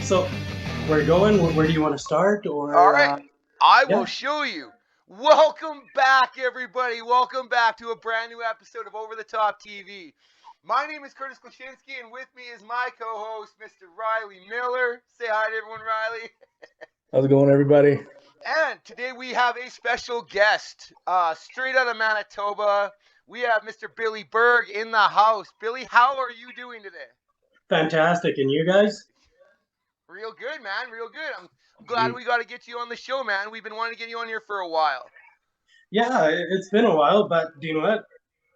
So we're going. Where do you want to start? All Or right, I will yeah, show you. Welcome back, everybody. Welcome back to a brand new episode of Over the Top TV. My name is Curtis Klaczynski, and with me is my co-host, Mr. Riley Miller. Say hi to everyone, Riley. How's it going, everybody? And today we have a special guest, straight out of Manitoba. We have Mr. Billy Berg in the house. Billy, how are you doing today? fantastic. And you guys? Real good, man. Real good. I'm glad Gee. we got to get you on the show, man. We've been wanting to get you on here for a while. Yeah, it's been a while, but do you know what?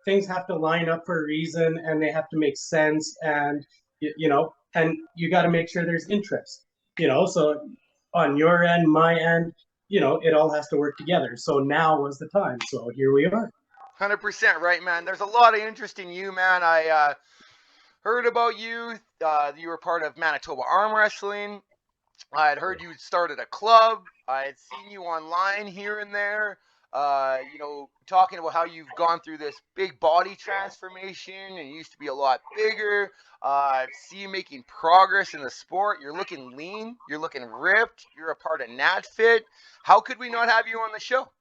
Things have to line up for a reason, and they have to make sense, and and you got to make sure there's interest. So on your end, my end, it all has to work together. So now was the time. So here we are. 100% right, man. There's a lot of interest in you, man. I heard about you. You were part of Manitoba Arm Wrestling. I had heard you started a club. I had seen you online here and there. Talking about how you've gone through this big body transformation and you used to be a lot bigger. See you making progress in the sport. You're looking lean. You're looking ripped. You're a part of NatFit. How could we not have you on the show?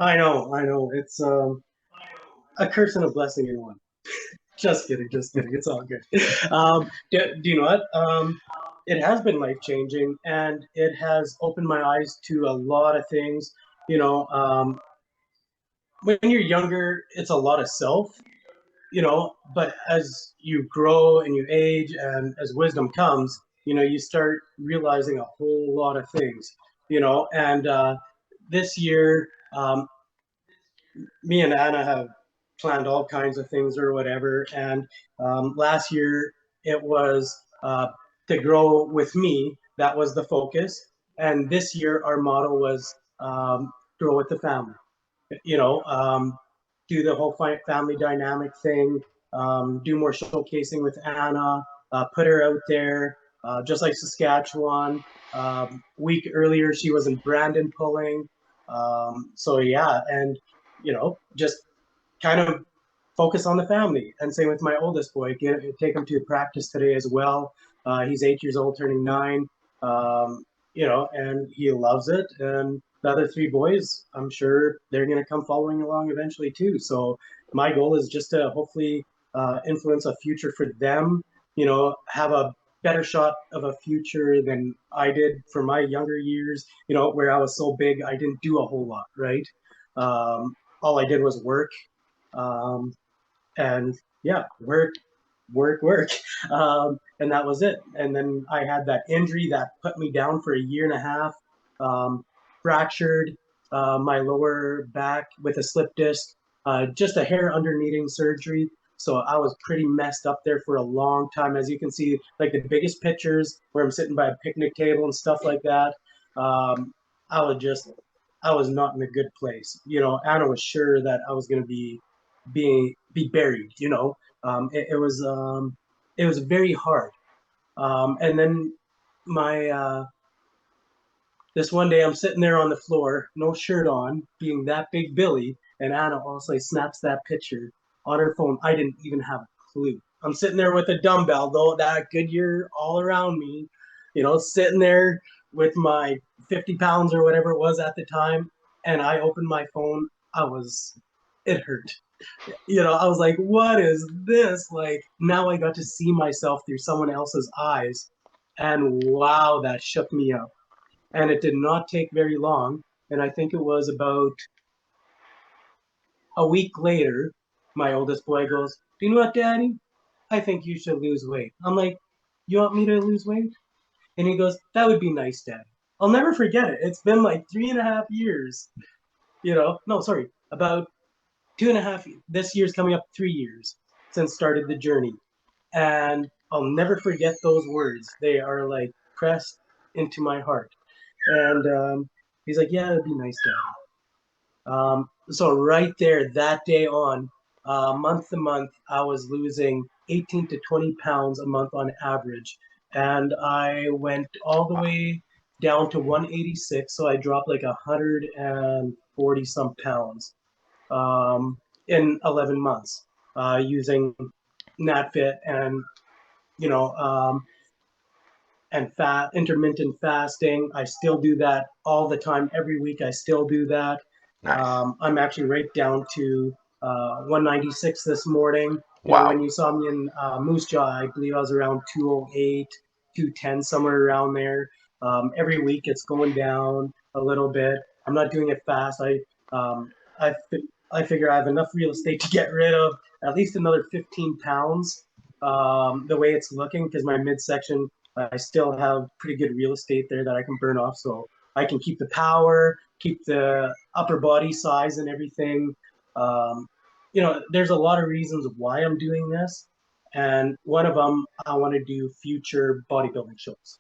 I know. It's a curse and a blessing in one. Just kidding, just kidding. It's all good. Do you know what? It has been life changing, and it has opened my eyes to a lot of things. You know, um, when you're younger, it's a lot of self. But as you grow and you age, and as wisdom comes, you start realizing a whole lot of things. And this year, me and Anna have planned all kinds of things or whatever. And last year it was to grow with me. That was the focus. And this year our motto was grow with the family. You know, um, do the whole family dynamic thing. Do more showcasing with Anna. Put her out there, just like Saskatchewan. Week earlier she was in Brandon pulling. So yeah, and just kind of focus on the family. And same with my oldest boy. Take him to practice today as well. He's 8 years old, turning 9. And he loves it. And the other three boys, I'm sure they're going to come following along eventually too. So my goal is just to hopefully influence a future for them. Have a better shot of a future than I did for my younger years. Where I was so big, I didn't do a whole lot, right? All I did was work, um, and yeah, work, and that was it. And then I had that injury that put me down for a year and a half. Um, Fractured my lower back with a slip disc, just a hair under needing surgery. So I was pretty messed up there for a long time. As you can see, like the biggest pictures where I'm sitting by a picnic table and stuff like that. Um, I would just, I was not in a good place. Anna was sure that I was going to be buried. It was very hard. And then my this one day I'm sitting there on the floor, no shirt on, being that big Billy, and Anna also snaps that picture on her phone. I didn't even have a clue. I'm sitting there with a dumbbell, though that Goodyear all around me, sitting there with my 50 pounds or whatever it was at the time, and I opened my phone. It hurt. I was like, what is this? Like, now I got to see myself through someone else's eyes. And wow, that shook me up. And it did not take very long. And I think it was about a week later, my oldest boy goes, do you know what, Daddy? I think you should lose weight. I'm like, you want me to lose weight? And he goes, that would be nice, Daddy. I'll never forget it. It's been like 3.5 years, no, sorry, about 2.5. This year's coming up 3 years since started the journey, and I'll never forget those words. They are like pressed into my heart. And he's like, "Yeah, it'd be nice, Dad." So right there, that day on, month to month, I was losing 18 to 20 pounds a month on average, and I went all the way down to 186. So I dropped like 140 some pounds in 11 months using NatFit, and you know um, and intermittent fasting. I still do that all the time. Every week, I still do that. Nice. I'm actually right down to 196 this morning. Wow. When you saw me in Moose Jaw, I believe I was around 208, 210, somewhere around there. Every week, it's going down a little bit. I'm not doing it fast. Um, I, I figure I have enough real estate to get rid of at least another 15 pounds the way it's looking, because my midsection, I still have pretty good real estate there that I can burn off. So I can keep the power, keep the upper body size and everything. Um, there's a lot of reasons why I'm doing this. And one of them, I want to do future bodybuilding shows,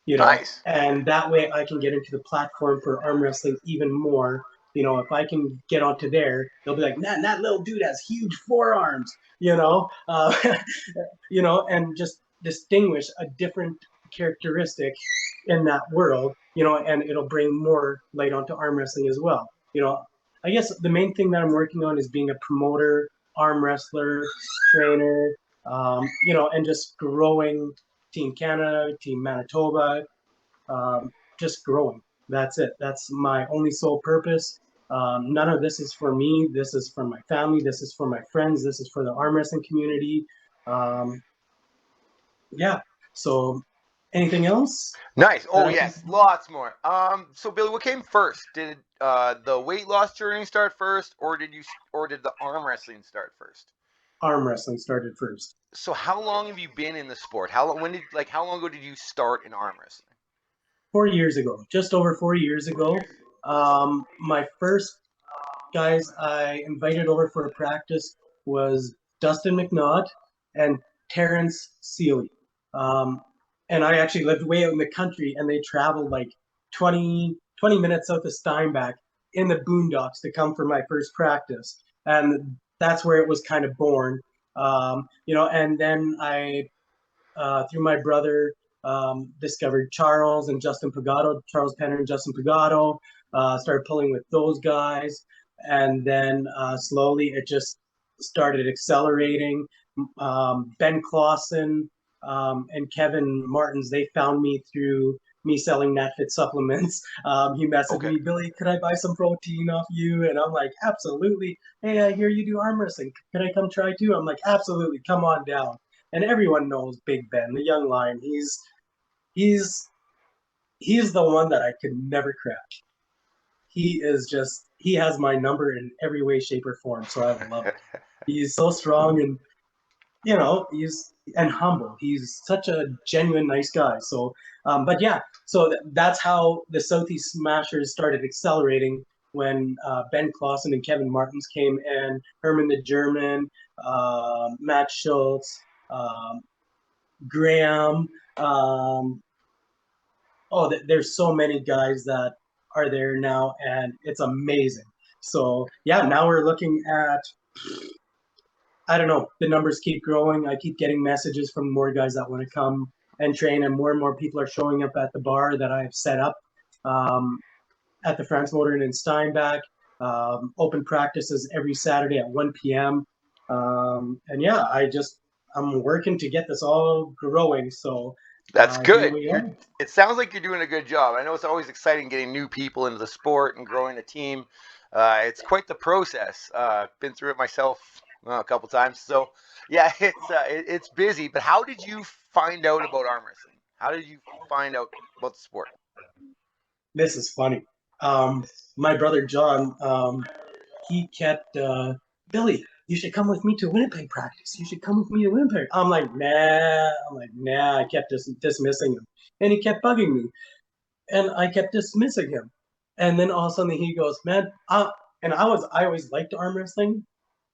Nice. and that way I can get into the platform for arm wrestling even more. If I can get onto there, they'll be like, man, that little dude has huge forearms, and just distinguish a different characteristic in that world, and it'll bring more light onto arm wrestling as well. I guess the main thing that I'm working on is being a promoter, arm wrestler, trainer, and just growing Team Canada, Team Manitoba, just growing. That's it. That's my only sole purpose. None of this is for me. This is for my family. This is for my friends. This is for the arm wrestling community. Um, yeah. So, anything else Nice. that Oh I can? yes, lots more. So Billy, what came first? Did the weight loss journey start first, or did the arm wrestling start first? Arm wrestling started first. So how long have you been in the sport? How long ago did you start in arm wrestling? 4 years ago, just over 4 years ago. My first guys I invited over for a practice was Dustin McNaught and Terrence Seeley. Um, and I actually lived way out in the country, and they traveled like 20 minutes out to Steinbach in the boondocks to come for my first practice. And that's where it was kind of born. And then through my brother, discovered Charles and Justin Pagotto, Charles Penner and Justin Pagotto, started pulling with those guys. And then slowly it just started accelerating. Ben Clausen and Kevin Martins, they found me through me selling NatFit supplements. He messaged Okay. me, Billy, could I buy some protein off you? And I'm like, absolutely. Hey, I hear you do arm wrestling. Could I come try too? I'm like, absolutely. Come on down. And everyone knows Big Ben, the young lion. He's he's the one that I could never crack. He has my number in every way, shape, or form. So I love it. He's so strong, and he's and humble. He's such a genuine, nice guy. So, but yeah, so that's how the Southeast Smashers started accelerating when Ben Clausen and Kevin Martins came in, Herman the German, Matt Schultz, Graham. Um, there's so many guys that are there now, and it's amazing. So yeah, now we're looking at, I don't know, the numbers keep growing. I keep getting messages from more guys that want to come and train, and more people are showing up at the bar that I've set up um, at the France Motor in Steinbach. Open practices every Saturday at 1 p.m. And yeah, I'm working to get this all growing. So That's here good. we are. It sounds like you're doing a good job. I know it's always exciting getting new people into the sport and growing a team. It's quite the process. Been through it myself a couple times. So yeah, it's busy. But how did you find out about arm wrestling? How did you find out about the sport? This is funny. My brother John, he kept Billy. You should come with me to Winnipeg practice. You should come with me to Winnipeg. I'm like, nah. I kept dismissing him, and he kept bugging me, and I kept dismissing him. And then all of a sudden he goes, man, and I always liked arm wrestling,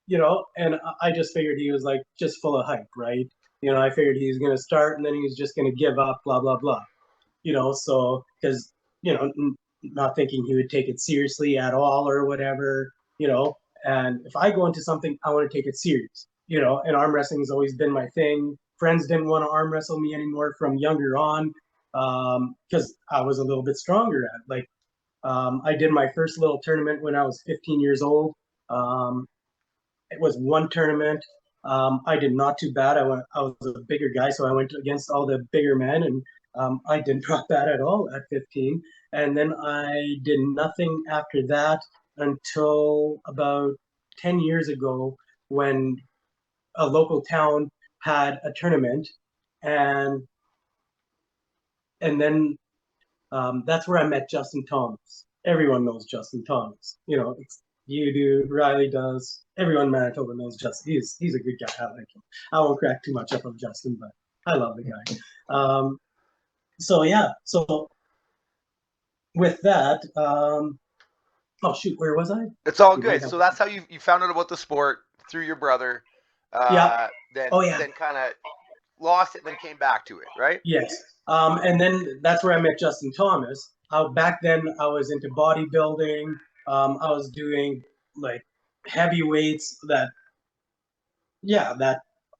and I just figured he was like just full of hype, right? I figured he was gonna start and then he was just gonna give up, blah blah blah. So because not thinking he would take it seriously at all or whatever. And if I go into something, I want to take it serious. And arm wrestling has always been my thing. Friends didn't want to arm wrestle me anymore from younger on, because I was a little bit stronger at, like, I did my first little tournament when I was 15 years old. It was one tournament. I did not too bad. I was a bigger guy, so I went against all the bigger men, and I didn't drop that at all at 15. And then I did nothing after that until about 10 years ago when a local town had a tournament. And and then that's where I met Justin Thomas. Everyone knows Justin Thomas. You know, you do, Riley does. Everyone in Manitoba knows Justin. He's a good guy. I like him. I won't crack too much up on Justin, but I love the guy. So yeah, so with that, oh shoot, where was I? It's all You might good. have. So that's how you found out about the sport through your brother. Yeah. Then Oh yeah. then kind of lost it, then came back to it, right? Yes. And then that's where I met Justin Thomas. Back then, I was into bodybuilding. I was doing like heavy weights that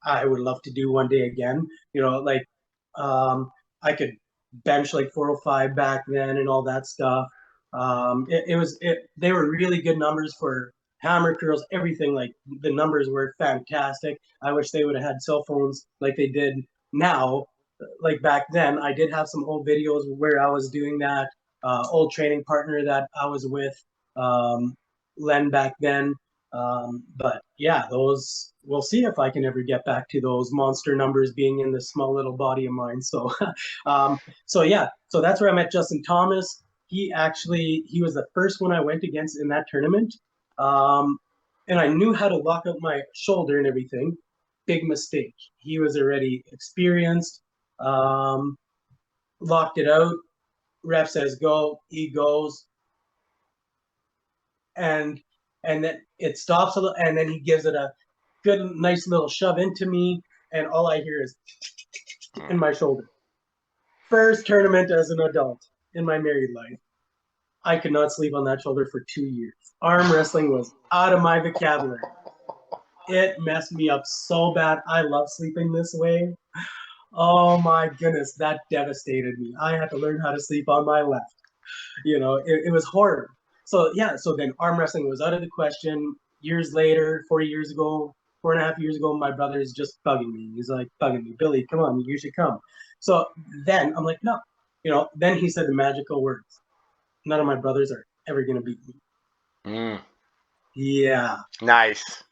I would love to do one day again. You know, like I could bench like 405 back then and all that stuff. They were really good numbers for hammer curls, everything. Like the numbers were fantastic. I wish they would have had cell phones like they did now. Like back then, I did have some old videos where I was doing that. Old training partner that I was with, Len back then. But yeah, those we'll see if I can ever get back to those monster numbers being in this small little body of mine. So, so yeah, so that's where I met Justin Thomas. He was the first one I went against in that tournament, um, and I knew how to lock up my shoulder and everything. Big mistake. He was already experienced. Um, Locked it out. Ref says go. He goes and and then it stops a little, and then he gives it a good, nice little shove into me, and all I hear is in my shoulder. First tournament as an adult in my married life. I could not sleep on that shoulder for 2 years. Arm wrestling was out of my vocabulary. It messed me up so bad. I love sleeping this way. Oh my goodness, that devastated me. I had to learn how to sleep on my left. It was horrible. So yeah, so then arm wrestling was out of the question. Years later, 4 years ago, 4.5 years ago, my brother is just bugging me. He's like bugging me, Billy, come on, you should come. So then I'm like, no. Then he said the magical words. None of my brothers are ever gonna beat me. Mm. Yeah. Nice.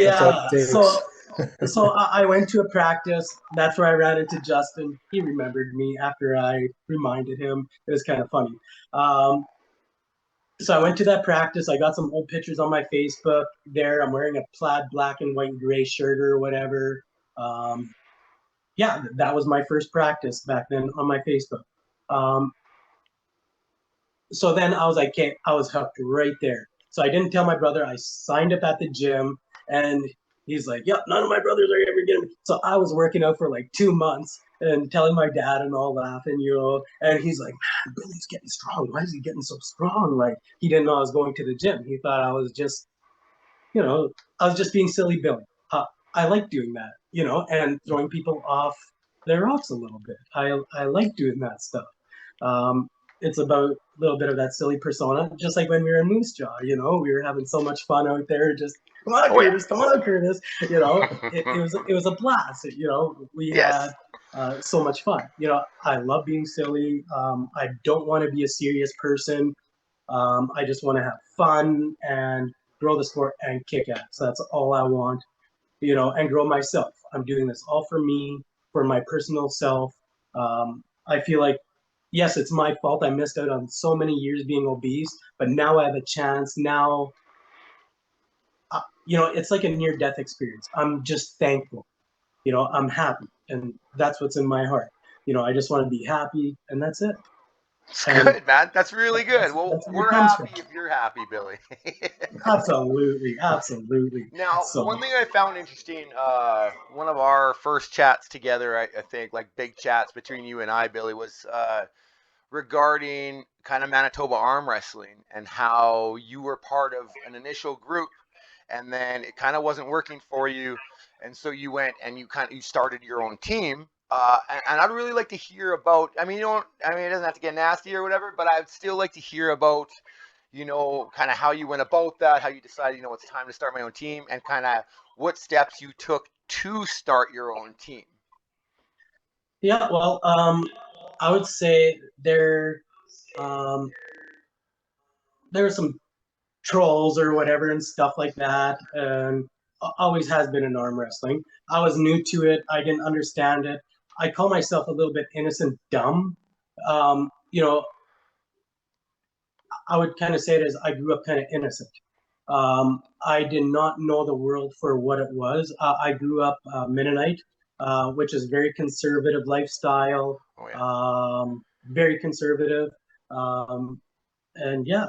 That's all it Yeah. takes. So I went to a practice. That's where I ran into Justin. He remembered me after I reminded him. It was kind of funny. So I went to that practice. I got some old pictures on my Facebook there. I'm wearing a plaid black and white gray shirt or whatever. Um, yeah, that was my first practice back then on my Facebook. Um, so then I was like, okay, I was hooked right there. So I didn't tell my brother. I signed up at the gym, and he's like, "Yep, none of my brothers are ever gonna." So I was working out for like 2 months and telling my dad and all that, and he's like, "Man, Billy's getting strong. Why is he getting so strong?" Like he didn't know I was going to the gym. He thought I was just being silly Billy. I like doing that, and throwing people off their rocks a little bit. I like doing that stuff. Um, it's about a little bit of that silly persona, just like when we were in Moose Jaw. We were having so much fun out there. Just come on, Oh yeah. Curtis, come on, Curtis. It was a blast. We Yes. had so much fun. I love being silly. I don't want to be a serious person. I just want to have fun and grow the sport and kick ass. That's all I want, and grow myself. I'm doing this all for me, for my personal self. I feel like, yes, it's my fault. I missed out on so many years being obese, but now I have a chance. Now, it's like a near death experience. I'm just thankful. I'm happy, and that's what's in my heart. I just want to be happy, and that's it. It's And good, man. That's really good. Well, that's where it we're comes from. happy if you're happy, Billy. Absolutely, absolutely. Now, So, one thing I found interesting, one of our first chats together, I think, like big chats between you and I, Billy, was regarding kind of Manitoba arm wrestling and how you were part of an initial group and then it kind of wasn't working for you. And so you went and you started your own team. And I'd really like to hear about, it doesn't have to get nasty or whatever, but I'd still like to hear about, kind of how you went about that, how you decided, it's time to start my own team, and kind of what steps you took to start your own team. yeah, well, I would say um, there were some trolls or whatever and stuff like that, and always has been in arm wrestling. I was new to it. I didn't understand it. I call myself a little bit innocent dumb. You know, I would kind of say it as I grew up kind of innocent. I did not know the world for what it was. I grew up Mennonite, which is very conservative lifestyle, Oh yeah. very conservative. Um, and yeah,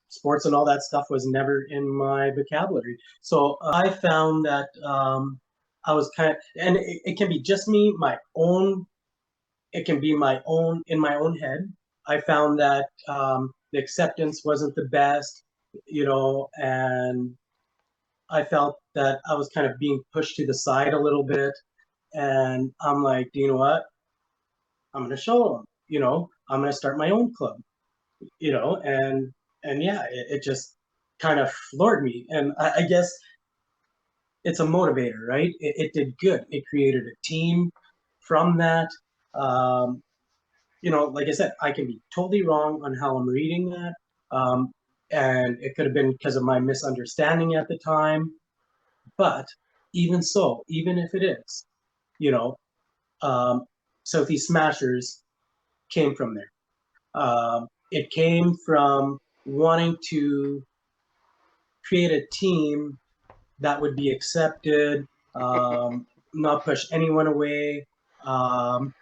sports and all that stuff was never in my vocabulary. So I found that I was kind of, and it can be just me, my own. It can be my own in my own head. I found that the acceptance wasn't the best, and I felt that I was kind of being pushed to the side a little bit. And I'm like, you know what? I'm going to show them. I'm going to start my own club. And yeah, it just kind of floored me. And I guess it's a motivator, right? It did good. It created a team from that. Um, like I said, I can be totally wrong on how I'm reading that. And it could have been because of my misunderstanding at the time. But even so, even if it is, you know, um, Southeast Smashers came from there. It came from wanting to create a team that would be accepted, not push anyone away. Um,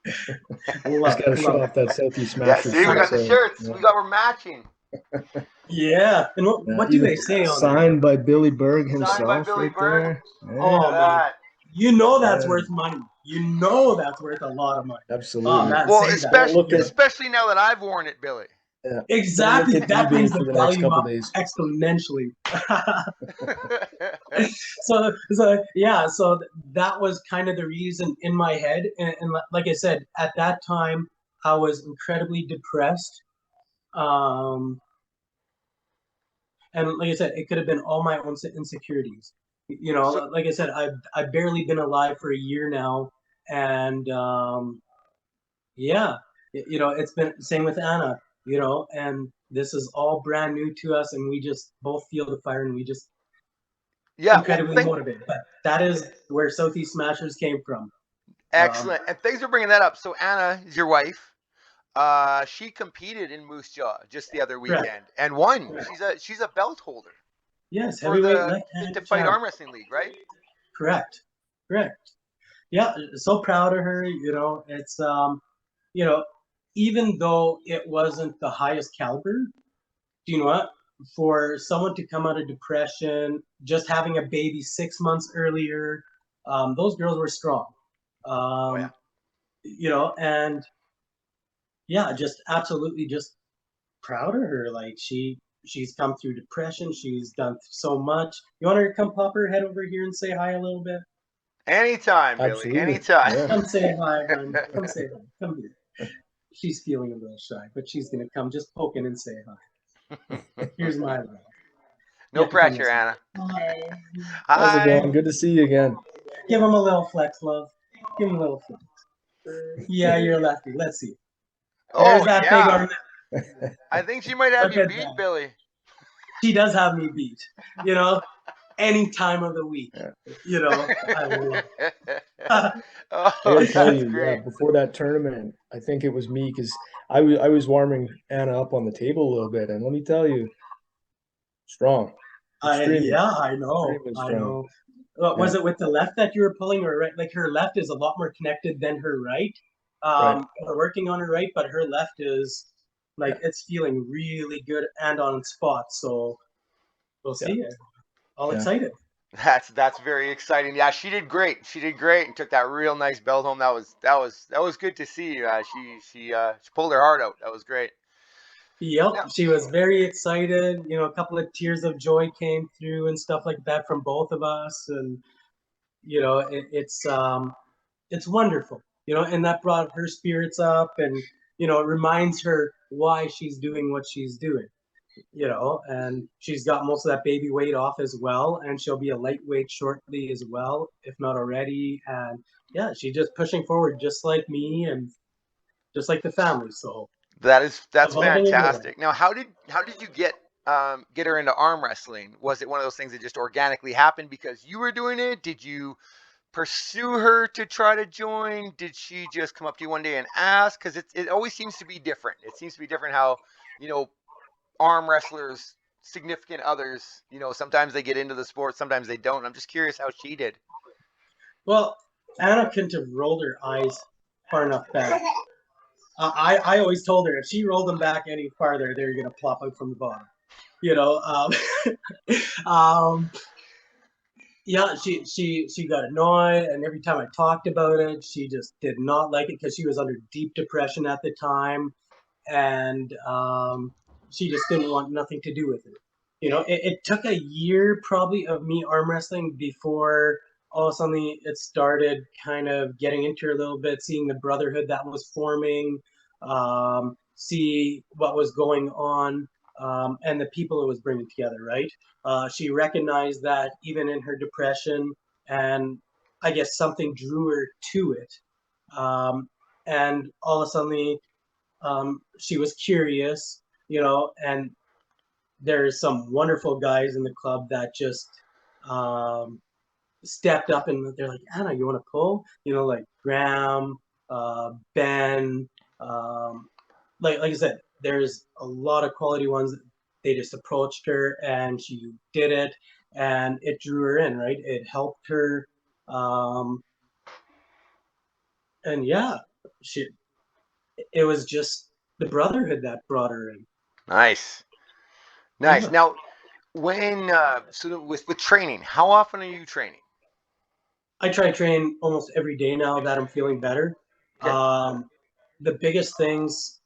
Just got to show off that Southeast Yeah, Smashers see, we shirt. got the shirts. We're matching. Yeah, and what do they say on it? Signed by Billy Berg Signed by himself, Billy right Berg. there. Yeah, Oh man, that's yeah. worth money. That's worth a lot of money. Absolutely. Oh man, Well, say that. especially now that I've worn it, Billy. Yeah. Exactly. Look at That eBay brings for the the next value couple up days. exponentially. So that was kind of the reason in my head. And like I said, at that time, I was incredibly depressed. And like I said, it could have been all my own insecurities. So, Like I said, I've barely been alive for a year now, and yeah, it's been same with Anna. And this is all brand new to us, and we just both feel the fire, and we just yeah, incredibly motivated. But that is where Southeast Smashers came from. excellent. And thanks for bringing that up. So Anna is your wife. She competed in Moose Jaw just the other Correct. weekend and won. Correct. She's a belt holder Yes, for heavyweight the left-handed To Fight champ. Arm Wrestling League, right? Correct. Yeah, so proud of her. It's even though it wasn't the highest caliber, do you know what? For someone to come out of depression, just having a baby 6 months earlier, those girls were strong. Oh yeah. And yeah, just absolutely just proud of her. Like she's come through depression. She's done so much. You want her to come pop her head over here and say hi a little bit? Anytime, Billy. Absolutely. Anytime. Yeah. Come say hi, hon. Come say hi. Come here. She's feeling a little shy, but she's gonna come just poke in and say hi. Here's my love. No pressure, Anna. Hey. How's it Hi. going? Good to see you again. Give him a little flex, love. Give him a little flex. Yeah, you're lefty. Let's see. There's Oh that big yeah. arm. I think she might have Look you at beat, that. Billy. She does have me beat. Any time of the week. I love it. Oh, I gotta tell that's you, great. before that tournament, I think it was me because I was warming Anna up on the table a little bit, and let me tell you, strong. Extremely, I know. extremely I strong. know. Was it with the left that you were pulling or right? Like her left is a lot more connected than her right. Right. We're working on her right, but her left is like it's feeling really good and on spot. So we'll see. All excited. That's very exciting. Yeah, she did great. She did great and took that real nice belt home. That was good to see. She pulled her heart out. That was great. Yep, Now, she was very excited. A couple of tears of joy came through and stuff like that from both of us, and it's wonderful. And that brought her spirits up, and it reminds her why she's doing what she's doing. And she's got most of that baby weight off as well, and she'll be a lightweight shortly as well, if not already. And yeah, she's just pushing forward, just like me and just like the family. So That's evolving and growing. fantastic. Now, how did you get her into arm wrestling? Was it one of those things that just organically happened because you were doing it? Did you pursue her to try to join? Did she just come up to you one day and ask? Because it always seems to be different. It seems to be different how, you know, arm wrestlers, significant others, sometimes they get into the sport, sometimes they don't. I'm just curious how she did. Well, Anna couldn't have rolled her eyes far enough back. I always told her if she rolled them back any farther, they're gonna plop out from the bottom. You know, um, yeah, she got annoyed, and every time I talked about it, she just did not like it because she was under deep depression at the time, and she just didn't want nothing to do with it. It took a year probably of me arm wrestling before all of a sudden it started kind of getting into her a little bit, seeing the brotherhood that was forming, see what was going on, and the people it was bringing together, right? She recognized that even in her depression, and I guess something drew her to it. And all of a sudden, she was curious, and there's some wonderful guys in the club that just um, stepped up and they're like, Anna, you want to pull? Like Graham, Ben, um, like I said, there's a lot of quality ones. They just approached her and she did it, and it drew her in, right? It helped her, um, and yeah, she. It was just the brotherhood that brought her in. Nice. Nice. Yeah. Now, when so with training, how often are you training? I try to train almost every day now that I'm feeling better. Okay. The biggest things,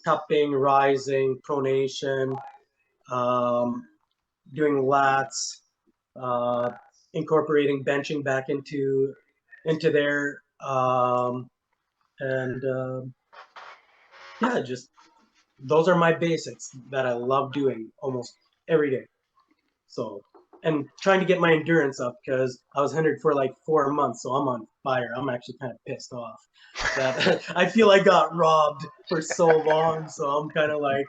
cupping, rising, pronation, um, doing lats, uh, incorporating benching back into there, and yeah, just those are my basics that I love doing almost every day. So, and trying to get my endurance up because I was hindered for like 4 months, so I'm on fire. I'm actually kind of pissed off that I feel I got robbed for so long. So I'm kind of like,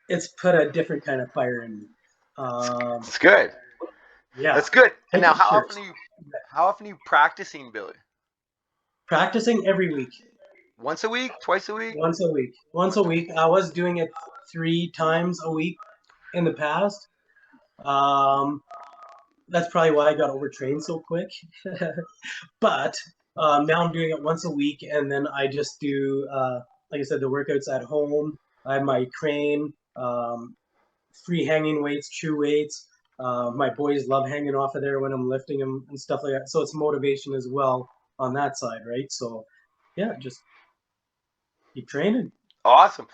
it's put a different kind of fire in me. Um, It's good. yeah, That's good. And thank now, you. Cheers. how often are you practicing, Billy? Practicing every week, Once a week, twice a week? once a week, once a week. I was doing it 3 times a week in the past. Um, that's probably why I got overtrained so quick. But now I'm doing it once a week, and then I just do, like I said, the workouts at home. I have my crane, free hanging weights, true weights. My boys love hanging off of there when I'm lifting them and stuff like that. So it's motivation as well on that side, right? So yeah, just keep training. Awesome.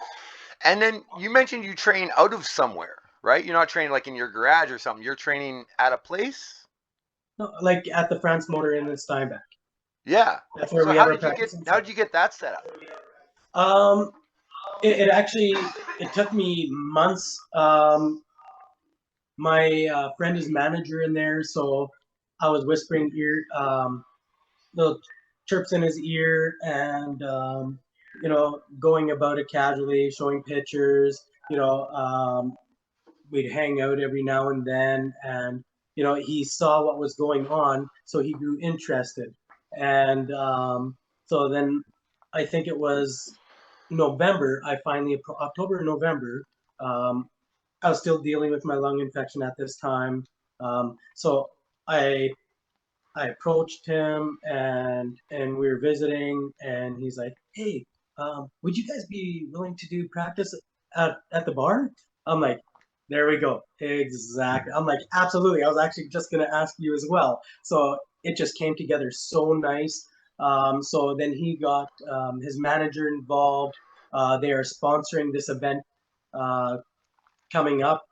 And then you mentioned you train out of somewhere, right? You're not training like in your garage or something. You're training at a place? Like at the France Motor Inn in Steinbach. Yeah. That's where So we have our practice how inside. did you get that set up? Um, it actually it took me months. My friend is manager in there, so I was whispering little chirps in his ear, and going about it casually, showing pictures. We'd hang out every now and then, and he saw what was going on, so he grew interested, and so then I think it was November. I finally October, November. Um, I was still dealing with my lung infection at this time. So I I approached him and we were visiting, and he's like, "Hey, would you guys be willing to do practice at the bar?" I'm like, "There we go, exactly." I'm like, "Absolutely." I was actually just gonna ask you as well. So it just came together so nice. So then he got his manager involved. They are sponsoring this event uh, coming up,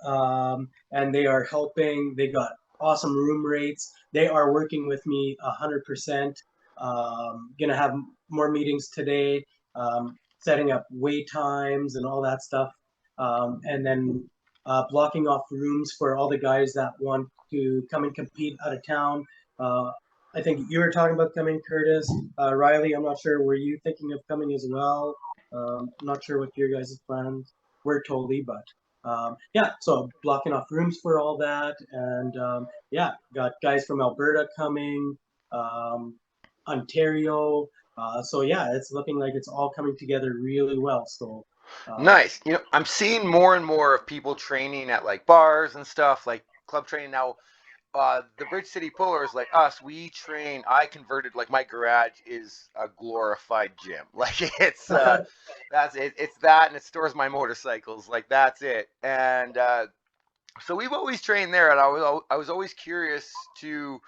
and they are helping. They got awesome room rates. They are working with me 100%. Gonna have more meetings today, setting up wait times and all that stuff, and then blocking off rooms for all the guys that want to come and compete out of town. Uh, I think you were talking about coming, Curtis. Riley, I'm not sure. Were you thinking of coming as well? I'm not sure what your guys' plans were totally, but yeah. So blocking off rooms for all that, and yeah, got guys from Alberta coming, um, Ontario. So yeah, it's looking like it's all coming together really well. So Nice. I'm seeing more and more of people training at like bars and stuff, like club training now. The Bridge City Pullers, like us, we train. I converted, like, my garage is a glorified gym. Like, that's it. It's that, and it stores my motorcycles. Like, that's it. And so we've always trained there, and I was always curious to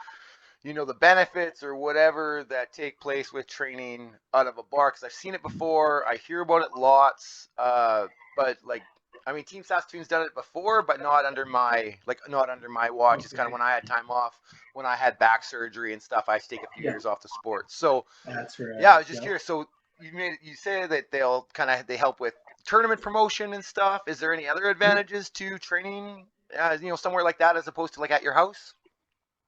the benefits or whatever that take place with training out of a bar, because I've seen it before. I hear about it lots. But like, I mean, Team Saskatoon's done it before, but not under my watch. It's kind of okay, when I had time off, when I had back surgery and stuff. I had to take a few yeah, years off the sport. So that's yeah, I right. was just Yeah. curious. So you say that they help with tournament promotion and stuff. Is there any other advantages to training, somewhere like that as opposed to like at your house?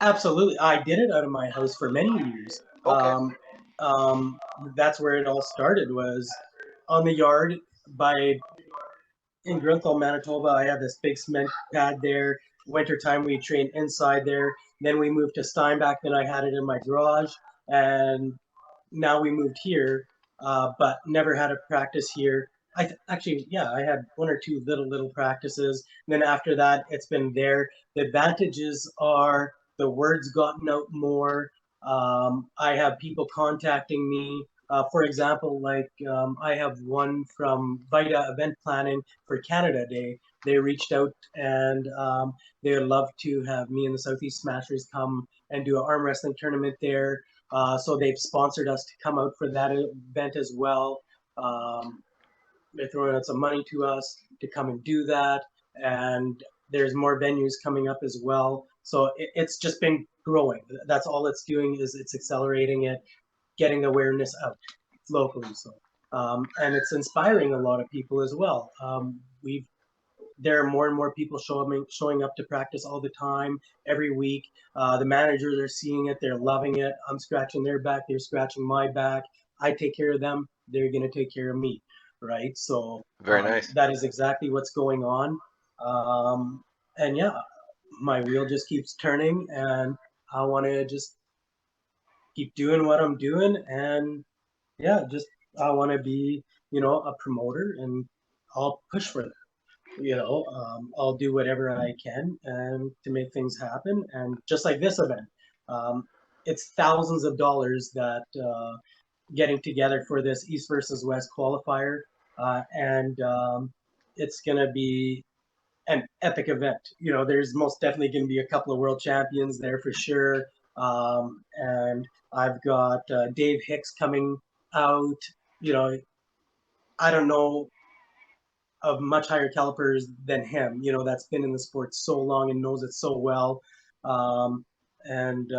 Absolutely. I did it out of my house for many years. Okay. Um, that's where it all started was on the yard by in Grunthal, Manitoba. I had this big cement pad there. Wintertime, we trained inside there. Then we moved to Steinbach. Then I had it in my garage. And now we moved here, but never had a practice here. Actually, yeah, I had one or two little practices. And then after that, it's been there. The advantages are the word's gotten out more. I have people contacting me. For example, like I have one from Vita Event Planning for Canada Day. They reached out and they would love to have me and the Southeast Smashers come and do an arm wrestling tournament there. So they've sponsored us to come out for that event as well. Um, they're throwing out some money to us to come and do that, and there's more venues coming up as well. So it's just been growing. That's all it's doing is it's accelerating it, getting awareness out locally. So and it's inspiring a lot of people as well. We've there are more and more people showing up to practice all the time, every week. The managers are seeing it, they're loving it. I'm scratching their back, they're scratching my back. I take care of them, they're going to take care of me, right? So Very nice. that is exactly what's going on. And yeah, my wheel just keeps turning, and I want to just keep doing what I'm doing. And yeah, just I want to be, a promoter, and I'll push for that. I'll do whatever I can and to make things happen. And just like this event, um, it's thousands of dollars that getting together for this East versus West qualifier, and it's going to be an epic event. There's most definitely going to be a couple of world champions there for sure. And I've got Dave Hicks coming out. You know, I don't know of much higher calipers than him, that's been in the sport so long and knows it so well. Um, and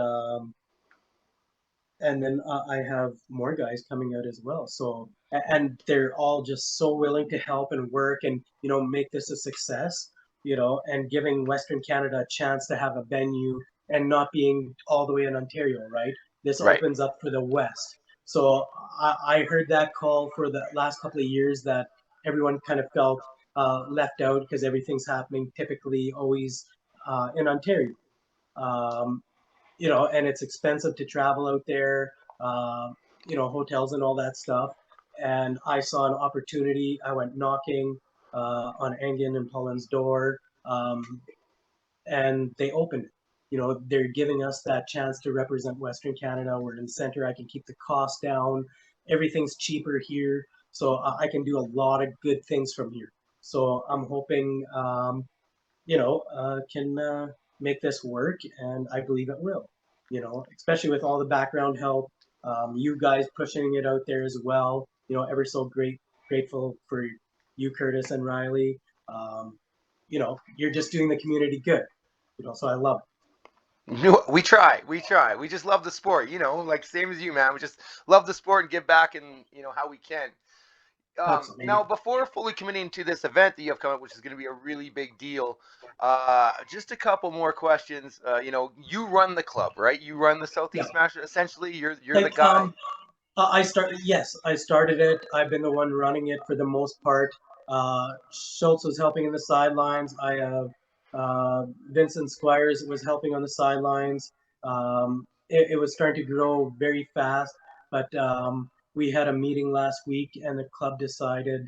and then I have more guys coming out as well. So and they're all just so willing to help and work and make this a success. And giving Western Canada a chance to have a venue and not being all the way in Ontario, right? This Right. opens up for the West. So I heard that call for the last couple of years that everyone kind of felt left out because everything's happening typically always in Ontario. Um, and it's expensive to travel out there, uh, hotels and all that stuff. And I saw an opportunity. I went knocking on Engen and Pollen's door, and they opened it. They're giving us that chance to represent Western Canada. We're in the center. I can keep the cost down. Everything's cheaper here. So I can do a lot of good things from here. So I'm hoping can make this work, and I believe it will. Especially with all the background help, you guys pushing it out there as well. Ever so grateful for you, Curtis and Riley. Um, you're just doing the community good. So I love No, we try. We try. We just love the sport, like same as you, man. We just love the sport and give back in, how we can. Absolutely. Now, before fully committing to this event that you have coming up, which is going to be a really big deal, just a couple more questions. You run the club, right? You run the Yeah. Southeast Smash. Essentially, you're the Like guy. Yes, I started it. I've been the one running it for the most part. Schultz was helping in the sidelines. I have Vincent Squires was helping on the sidelines. It was starting to grow very fast, but we had a meeting last week, and the club decided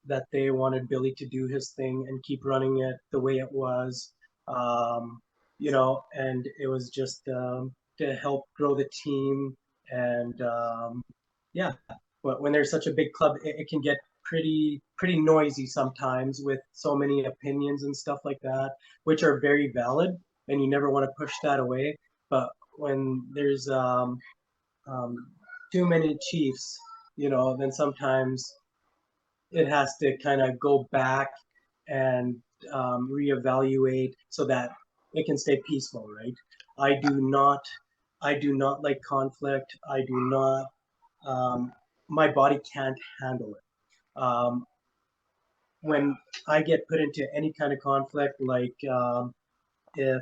that they wanted Billy to do his thing and keep running it the way it was. Um, and it was just to help grow the team and yeah, but when there's such a big club, it can get pretty noisy sometimes with so many opinions and stuff like that, which are very valid, and you never want to push that away. But when there's um, too many chiefs, then sometimes it has to kind of go back and reevaluate so that it can stay peaceful, right? I do not, I do not like conflict. I do not. Um, my body can't handle it. When I get put into any kind of conflict, like if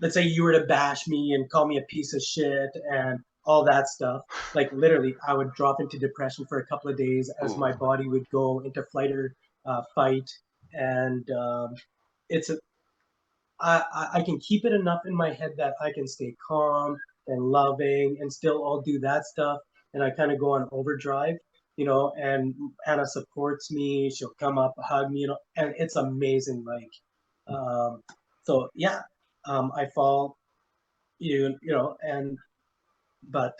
let's say you were to bash me and call me a piece of shit and all that stuff, like literally I would drop into depression for a couple of days as Ooh. my body would go into flight or fight. And it's a, I can keep it enough in my head that I can stay calm and loving and still all do that stuff. And I kind of go on overdrive, and Anna supports me. She'll come up, hug me, and it's amazing. Um, so yeah, I fall, and but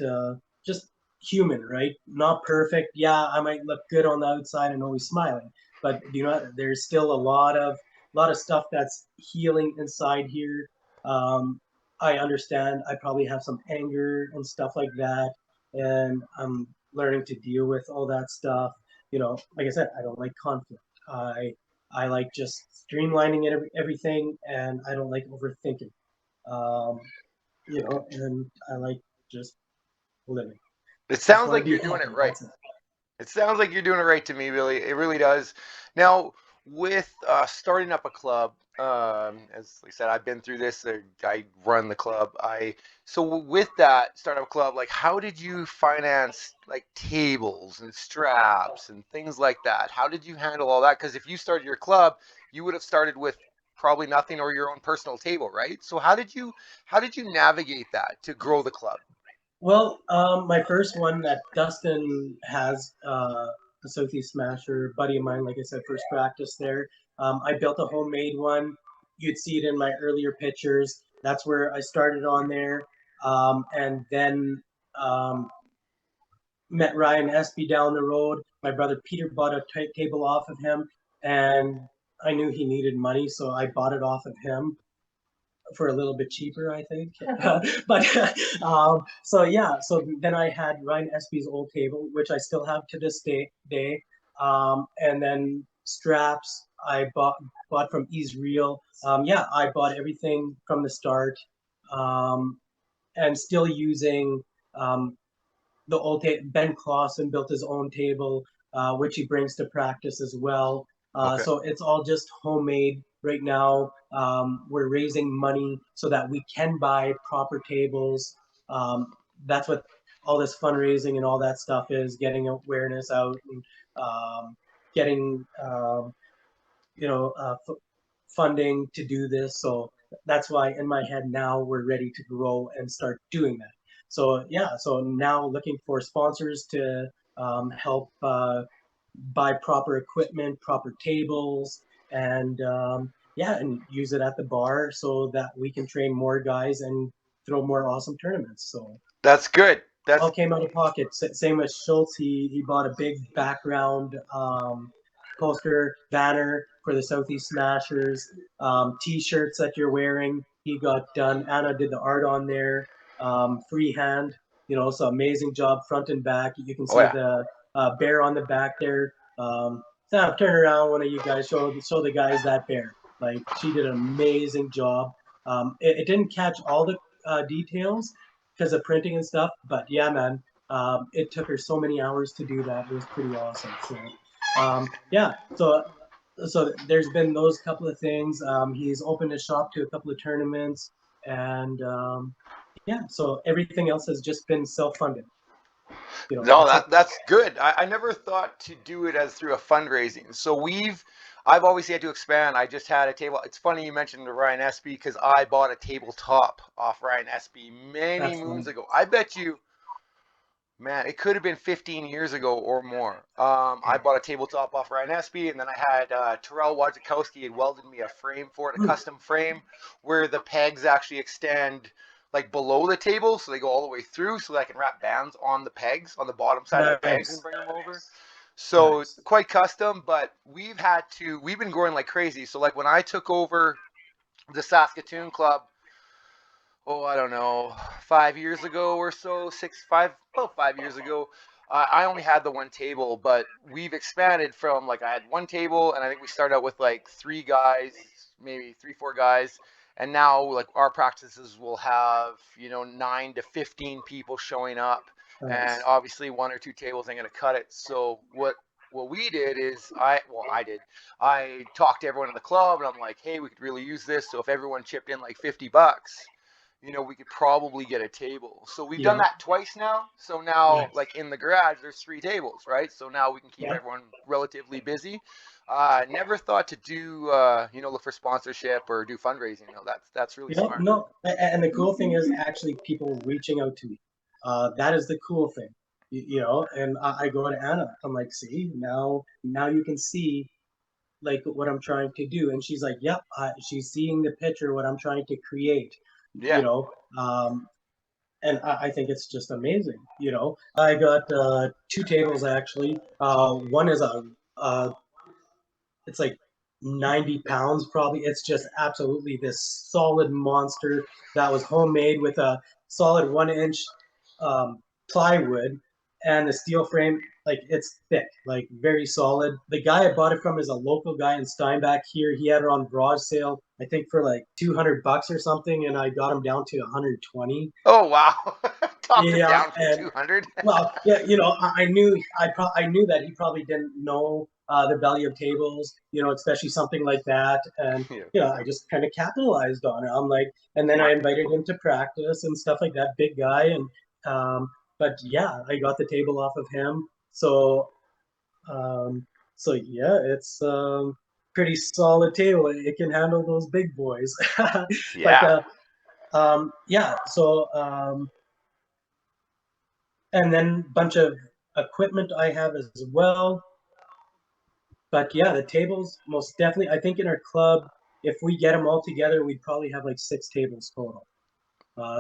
just human, right? Not perfect. Yeah, I might look good on the outside and always smiling, but there's still a lot of stuff that's healing inside here. I understand. I probably have some anger and stuff like that, and I'm learning to deal with all that stuff. Like I said, I don't like conflict. I like just streamlining everything, and I don't like overthinking. Um, and I like just living. It Just sounds want to like be you're doing it happy. right. That's it. It sounds like you're doing it right to me, Billy. It really does. Now, with starting up a club, as I said, I've been through this. I run the club. So with that startup club, like, how did you finance like tables and straps and things like that? How did you handle all that? Because if you started your club, you would have started with probably nothing or your own personal table, right? So how did you navigate that to grow the club? Well, my first one that Dustin has, the Southeast Smasher, buddy of mine, like I said, first practice there. I built a homemade one. You'd see it in my earlier pictures. That's where I started on there. And then um, met Ryan Espy down the road. My brother Peter bought a table off of him, and I knew he needed money, so I bought it off of him for a little bit cheaper, I think. But so yeah, so then I had Ryan Espy's old table, which I still have to this day. And then straps I bought from Israel. Yeah, I bought everything from the start, um, and still using um, the old Ben Clausen built his own table, which he brings to practice as well. Okay. So it's all just homemade right now. We're raising money so that we can buy proper tables. That's what all this fundraising and all that stuff is, getting awareness out and getting funding to do this. So that's why in my head now we're ready to grow and start doing that. So yeah, so now looking for sponsors to help buy proper equipment, proper tables, and yeah, and use it at the bar so that we can train more guys and throw more awesome tournaments. So That's good. all That's came out of pocket. Same with Schultz. He bought a big background poster banner for the Southeast Smashers. T-shirts that you're wearing, he got done. Anna did the art on there. Freehand, so amazing job front and back. You can oh see yeah. the bear on the back there. Sam, turn around, one of you guys, show the guys that bear. Like, she did an amazing job. It didn't catch all the details because of printing and stuff. But yeah, man, It took her so many hours to do that. It was pretty awesome. So yeah, so there's been those couple of things. He's opened his shop to a couple of tournaments, and yeah, so everything else has just been self-funded. You know, No, except that's good. I never thought to do it as through a fundraising. So I've always had to expand. I just had a table. It's funny you mentioned Ryan Espy because I bought a tabletop off Ryan Espy many that's moons fun. ago. I bet you, man, it could have been 15 years ago or more. I bought a tabletop off Ryan Espy, and then I had Terrell Wadzikowski had welded me a frame for it, a custom frame, where the pegs actually extend like below the table, so they go all the way through, so that I can wrap bands on the pegs, on the bottom side of the pegs, and Nice, bring them over. So nice. quite custom, but we've been growing like crazy. So like when I took over the Saskatoon club, oh, I don't know, 5 years ago or so, about 5 years ago. I only had the one table, but we've expanded from like I had one table, and I think we started out with like 3 guys, maybe 3, 4 guys, and now like our practices will have 9 to 15 people showing up, and Nice. obviously 1 or 2 tables ain't gonna cut it. So what we did is I talked to everyone in the club, and I'm like, hey, we could really use this. So if everyone chipped in like $50, we could probably get a table. So we've done Yeah, that twice now. So now, nice. like in the garage, there's 3 tables, right? So now we can keep Yeah. everyone relatively busy. Never thought to do, look for sponsorship or do fundraising. No, that's really smart. No, and the cool thing is actually people reaching out to me. That is the cool thing, and I go to Anna. I'm like, see, now you can see like what I'm trying to do, and she's like, yep, she's seeing the picture, what I'm trying to create, you Yeah. know, um, and I think it's just amazing. I got 2 tables actually. One is it's like 90 pounds probably. It's just absolutely this solid monster that was homemade with a solid 1 inch um, plywood, and the steel frame, like it's thick, like very solid. The guy I bought it from is a local guy in Steinbach here. He had it on garage sale, I think for like $200 or something, and I got him down to 120. Oh wow. Talked him Yeah, down from and 200. well, yeah, I knew that he probably didn't know the value of tables, especially something like that, and Yeah. I just kind of capitalized on it. I'm like, and then I Smart. invited him to practice and stuff like that. Big guy, and but yeah, I got the table off of him. Um, so yeah, it's pretty solid table. It can handle those big boys. But Yeah. yeah, so. And then bunch of equipment I have as well. But yeah, the tables most definitely. I think in our club, if we get them all together, we'd probably have like 6 tables total,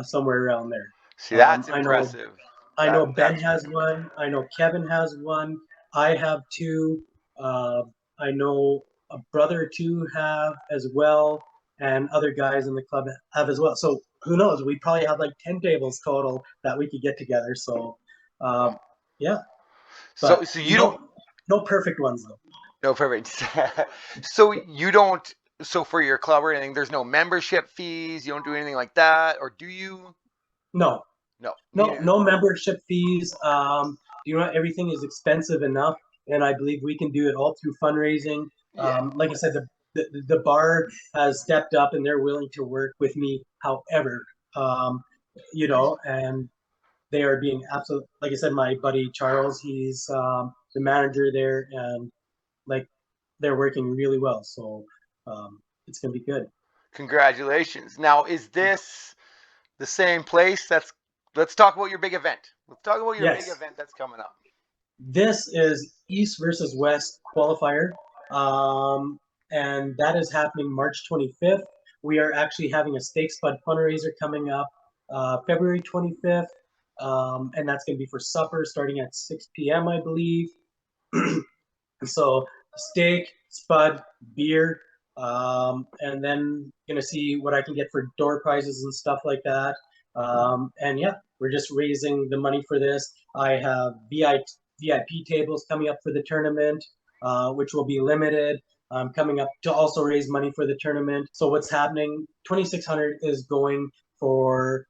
somewhere around there. See, that's I know, impressive. I know Ben That's has one. I know Kevin has one. I have two. Uh, I know a brother or two have as well, and other guys in the club have as well. So who knows? We probably have like 10 tables total that we could get together. So wow. um, yeah, So but so you don't. no perfect ones though. No, perfect. So you don't. So for your club or anything, there's no membership fees. You don't do anything like that, or do you? No, No, me no, neither. no membership fees. Everything is expensive enough, and I believe we can do it all through fundraising. Yeah. Like I said, the bar has stepped up, and they're willing to work with me. However, um, Nice. and they are being absolute. Like I said, my buddy Charles, he's the manager there, and like they're working really well. So it's gonna be good. Congratulations. Now, is this the same place? Let's talk about your big event. Let's talk about your big Yes. event that's coming up. This is East versus West qualifier, um, and that is happening March 25th. We are actually having a Steak Spud fundraiser coming up February 25th, and that's going to be for supper starting at 6 p.m., I believe. So steak, spud, beer, and then gonna see what I can get for door prizes and stuff like that. And yeah, we're just raising the money for this. I have VIP tables coming up for the tournament, which will be limited. Coming up to also raise money for the tournament. So what's happening? 2,600 is going for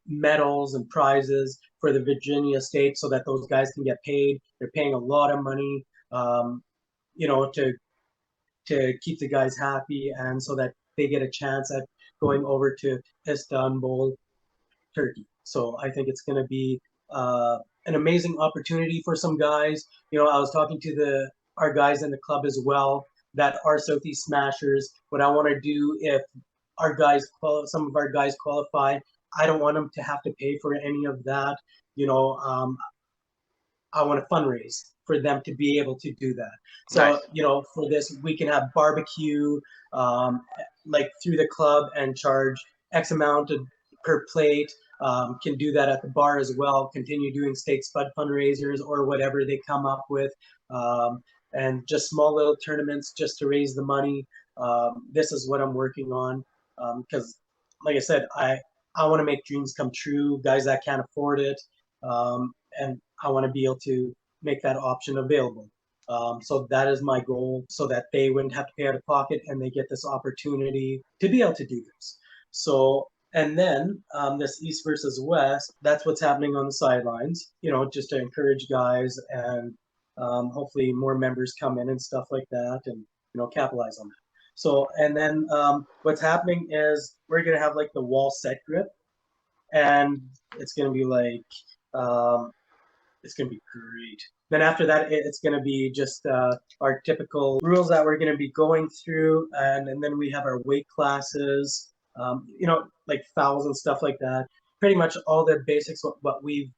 medals and prizes for the Virginia state so that those guys can get paid. They're paying a lot of money, you know, to keep the guys happy and so that they get a chance at going over to Istanbul, Turkey. So I think it's going to be an amazing opportunity for some guys. You know, I was talking to our guys in the club as well that are Southeast Smashers. What I want to do if some of our guys qualify, I don't want them to have to pay for any of that. You know, I want to fundraise for them to be able to do that. So, Nice. you know, for this, we can have barbecue, like through the club and charge X amount per plate. Can do that at the bar as well. Continue doing steak spud fundraisers or whatever they come up with, and just small little tournaments just to raise the money. This is what I'm working on because, like I said, I want to make dreams come true. Guys that can't afford it, and I want to be able to make that option available. So that is my goal, so that they wouldn't have to pay out of pocket and they get this opportunity to be able to do this. So, and then this East versus West, that's what's happening on the sidelines, you know, just to encourage guys and hopefully more members come in and stuff like that and, you know, capitalize on that. So, and then what's happening is we're going to have like the wall set grip, and it's going to be like, it's going to be great. Then after that, it's going to be just our typical rules that we're going to be going through. And then we have our weight classes, you know, like fouls and stuff like that. Pretty much all the basics, what we've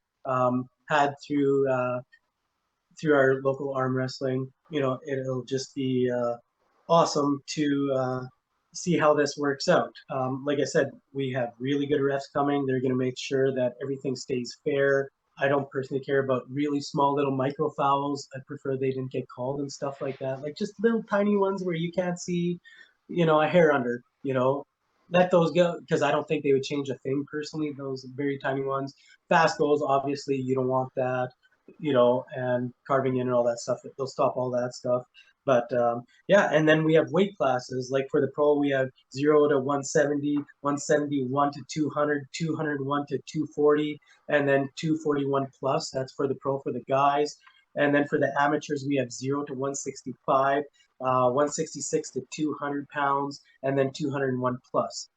had through our local arm wrestling. You know, it'll just be awesome to see how this works out. Like I said, we have really good refs coming. They're going to make sure that everything stays fair. I don't personally care about really small little micro fouls. I prefer they didn't get called and stuff like that. Like just little tiny ones where you can't see, you know, a hair under, you know, let those go, because I don't think they would change a thing personally, those very tiny ones. Fast goals, obviously, you don't want that, you know, and carving in and all that stuff. They'll stop all that stuff. But yeah, and then we have weight classes. Like for the pro, we have 0 to 170, 171 to 200, 201 to 240, and then 241 plus. That's for the pro for the guys. And then for the amateurs, we have 0 to 165, 166 to 200 pounds, and then 201 plus.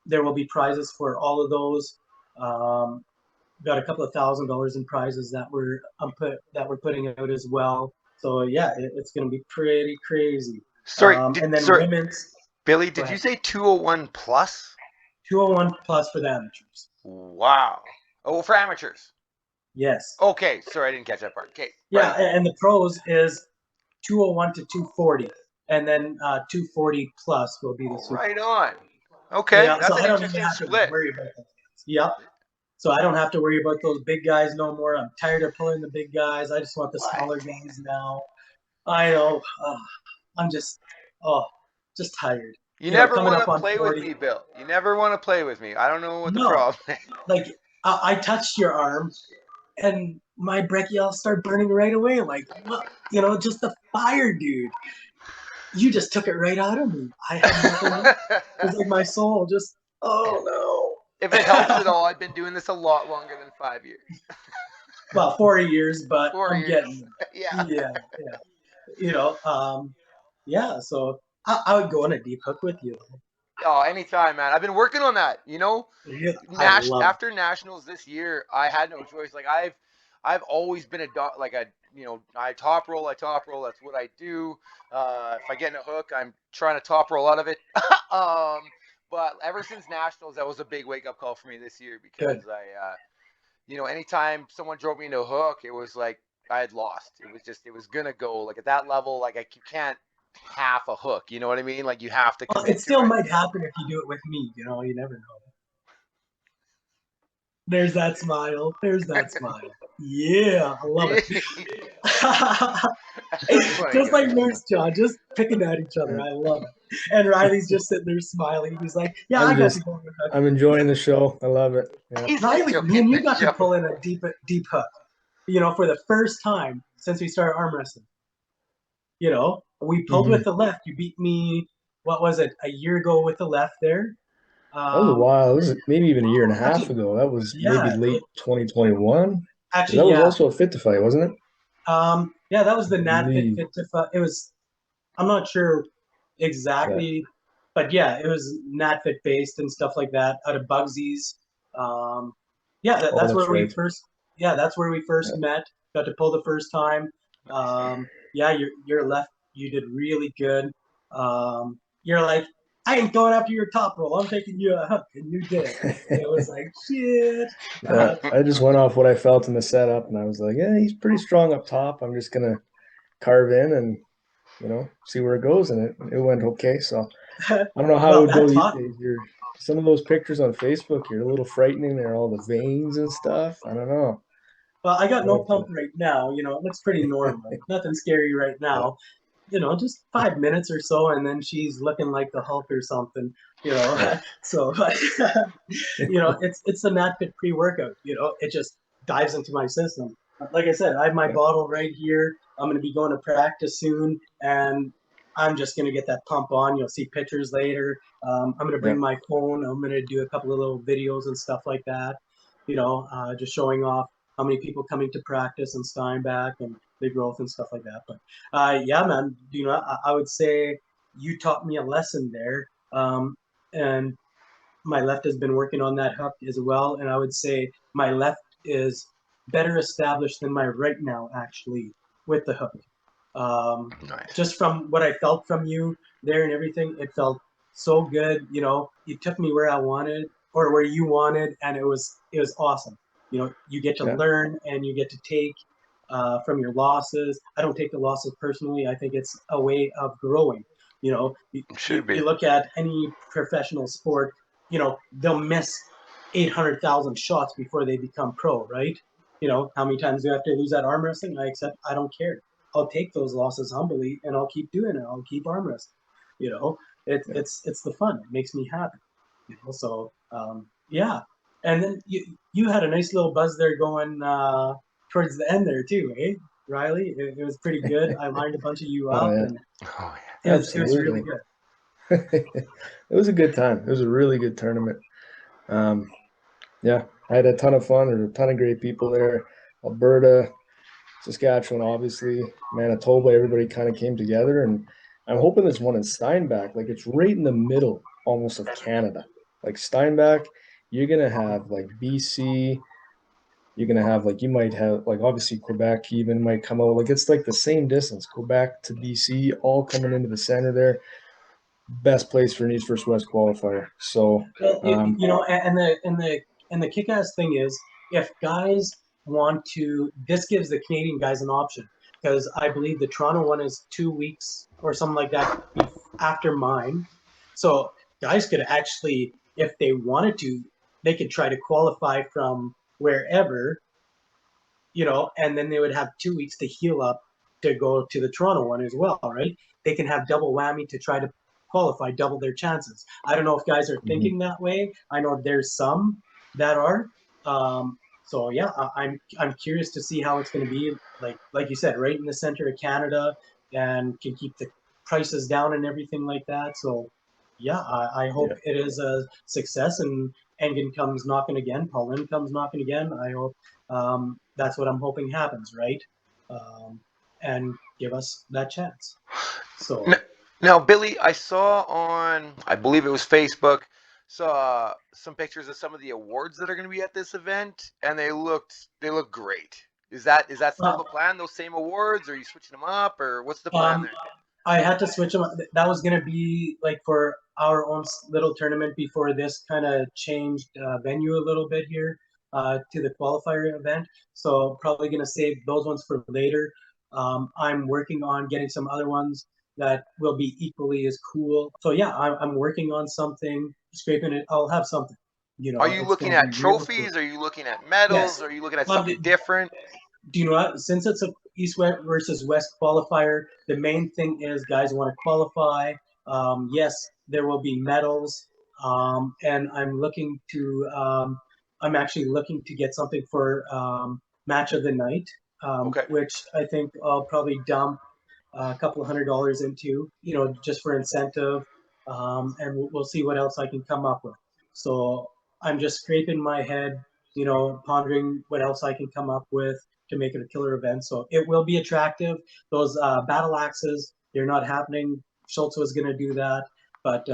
There will be prizes for all of those. Got a couple of $1,000 in prizes that we're putting out as well. So yeah, it's going to be pretty crazy. Sorry, And then sorry, women's. Billy, did you say 201 plus? 201 plus for the amateurs. Wow. Oh, for amateurs. Yes. Okay, sorry, I didn't catch that part. Okay. Yeah, Right. and the pros is 201 to 240, and then 240 plus will be the super. Right on. Okay, Yeah, that's so an I don't even interesting have to split. worry about that. Yep. So I don't have to worry about those big guys no more. I'm tired of pulling the big guys. I just want the smaller guys now. I know. I'm just tired. You You know, never coming want to up on play with 40. me, Bill. You never want to play with me. I don't know what the No, problem is. like I touched your arm, and my brachial started burning right away. Like, what? You know, just the fire, dude. You just took it right out of me. I had nothing. It was like my soul just, oh If it helps no. at all, I've been doing this a lot longer than 5 years. Well, 40 years, but 4 I'm years. getting Yeah. yeah. You know, yeah. So I would go on a deep hook with you. Oh, anytime, man. I've been working on that. You know, Yeah, I love it. after nationals this year, I had no choice. Like I've always been I top roll. That's what I do. If I get in a hook, I'm trying to top roll out of it. But ever since nationals, that was a big wake up call for me this year because Good. anytime someone drove me into a hook, it was like I had lost. It was gonna go like at that level. Like you can't half a hook. You know what I mean? Like you have to Well, commit it to still it. might happen if you do it with me. You know, you never know. There's that smile. There's that smile. Yeah, I love it. That's funny, Just like guys. Nurse John, just picking at each other. I love it. And Riley's just sitting there smiling. He's like, "Yeah, I got to go." I'm enjoying the show. I love it. Yeah. He's Riley, me enjoying and you the got to show. pull in a deep hook. You know, for the first time since we started arm wrestling. You know, we pulled with the left. You beat me. What was it? A year ago with the left there. That was a Um, while. This is maybe even a year and a half actually, ago. That was maybe yeah, late 2021. actually, That was yeah. also a fit to fight, wasn't it? Yeah, that was I the NatFit believe. Fit to It was, I'm not sure Yeah. exactly, but yeah, it was NatFit based and stuff like that out of Bugsy's. Um, yeah, Oh, that's that's where we right. first, yeah, that's where we first Yeah. met. Got to pull the first time. Yeah, your left, you did really good. You're like, I ain't going after your top roll. I'm taking you a hook, and you did. It was like shit. Yeah, I just went off what I felt in the setup, and I was like, yeah, he's pretty strong up top. I'm just gonna carve in and see where it goes, and it went okay. So I don't know how it Well, would go that these taught. days. Some of those pictures on Facebook, you're a little frightening. They're all the veins and stuff. I don't know. Well, I got We'll no have to, pump right now. It looks pretty normal. Nothing scary right yeah, now. Just 5 minutes or so, and then she's looking like the Hulk or something. yeah, So, it's the NatFit pre-workout. It just dives into my system. Like I said, I have my yeah, bottle right here. I'm going to be going to practice soon, and I'm just going to get that pump on. You'll see pictures later. I'm going to yeah, bring my phone. I'm going to do a couple of little videos and stuff like that. Just showing off how many people coming to practice in Steinbach and the growth and stuff like that. But yeah, man, I would say you taught me a lesson there. And my left has been working on that hook as well. And I would say my left is better established than my right now, actually, with the hook. Nice. Just from what I felt from you there and everything, it felt so good. You took me where I wanted or where you wanted, and it was awesome. You get to yeah, learn and you get to take from your losses. I don't take the losses personally. I think it's a way of growing. You, It you, should be. you look at any professional sport, they'll miss 800,000 shots before they become pro, right? How many times do you have to lose that arm wrestling? I don't care. I'll take those losses humbly and I'll keep doing it. I'll keep arm wrestling. You know, it's yeah. it's the fun. It makes me happy. So yeah. And then you had a nice little buzz there going towards the end there too, eh? Riley, it was pretty good. I lined a bunch of you Oh up, yeah, and Oh it was really absolutely. good. It was a good time. It was a really good tournament. Um, yeah, I had a ton of fun. There's a ton of great people there. Alberta, Saskatchewan, obviously, Manitoba, everybody kind of came together. And I'm hoping this one in Steinbach, like it's right in the middle almost of Canada. Like Steinbach, you're going to have like BC, you're going to have like, you might have like obviously Quebec even might come out. Like it's like the same distance, Quebec to BC, all coming into the center there. Best place for an East versus West qualifier. So, Well, um, and the kick-ass thing is, if guys want to, this gives the Canadian guys an option because I believe the Toronto one is 2 weeks or something like that after mine. So guys could actually, if they wanted to, they could try to qualify from wherever, and then they would have 2 weeks to heal up to go to the Toronto one as well, right? They can have double whammy to try to qualify, double their chances. I don't know if guys are mhm, thinking that way. I know there's some that are. So yeah, I'm curious to see how it's going to be. Like you said, right in the center of Canada, and can keep the prices down and everything like that. So yeah, I hope yeah, it is a success and Engen comes knocking again. Paulin comes knocking again. I hope that's what I'm hoping happens, right? And give us that chance. N- So, Now, Billy, I saw on, I believe it was Facebook, saw some pictures of some of the awards that are going to be at this event, and they look great. Is that still uh, the plan? Those same awards? Or are you switching them up, or what's the plan um, there? I had to switch them. That was gonna be like for our own little tournament before this kind of changed venue a little bit here to the qualifier event. So probably gonna save those ones for later. I'm working on getting some other ones that will be equally as cool. So yeah, I'm working on something, scraping it. I'll have something. Are you It's looking gonna be at really cool. trophies? Are you looking at medals? Yes. Are you looking at Um, something different? do you know what? Since it's a East West versus West qualifier, the main thing is guys want to qualify. Yes, there will be medals, and I'm actually looking to get something for match of the night, Okay. which I think I'll probably dump a couple of $100 into, just for incentive, and we'll see what else I can come up with. So I'm just scraping my head, pondering what else I can come up with to make it a killer event. So it will be attractive. Those battle axes, they're not happening. Schultz was going to do that, but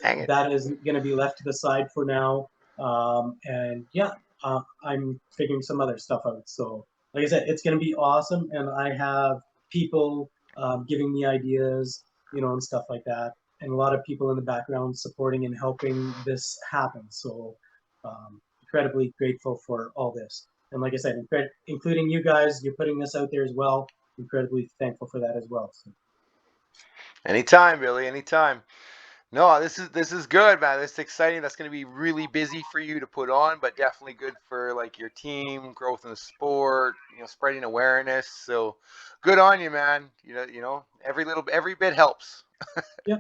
Dang it. that is going to be left to the side for now. And yeah, I'm figuring some other stuff out. So, like I said, it's going to be awesome, and I have people giving me ideas, and stuff like that, and a lot of people in the background supporting and helping this happen. So, incredibly grateful for all this. And like I said, including you guys, you're putting this out there as well. Incredibly thankful for that as well. So. Anytime, Billy. Anytime. No, this is good, man. This is exciting. That's going to be really busy for you to put on, but definitely good for like your team, growth in the sport, spreading awareness. So good on you, man. Every bit helps. Yeah,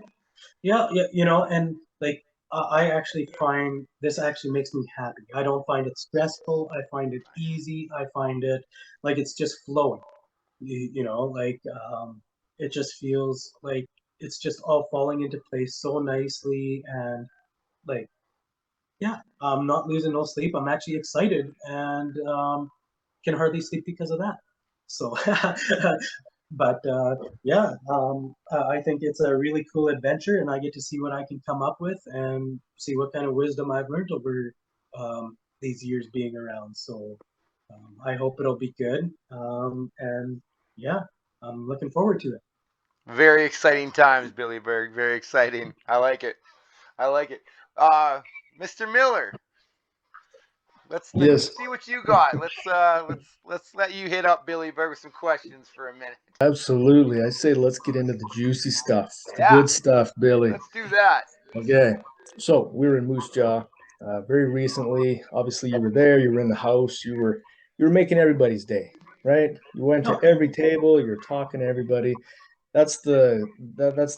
yeah, and like I actually find this actually makes me happy. I don't find it stressful. I find it easy. I find it like it's just flowing. Like it just feels like it's just all falling into place so nicely, and like yeah, I'm not losing no sleep. I'm actually excited, and can hardly sleep because of that. So, but yeah, I think it's a really cool adventure, and I get to see what I can come up with and see what kind of wisdom I've learned over these years being around. So, I hope it'll be good, and yeah, I'm looking forward to it. Very exciting times, Billy Berg. Very exciting. I like it. I like it. Mr. Miller, let's Yes, see what you got. Let's let you hit up Billy Berg with some questions for a minute. absolutely. I say let's get into the juicy stuff, the Yeah, good stuff, Billy. let's do that. Okay. So we were in Moose Jaw very recently. Obviously, you were there. You were in the house. You were making everybody's day, right? You went to No, every table. You're talking to everybody. That's the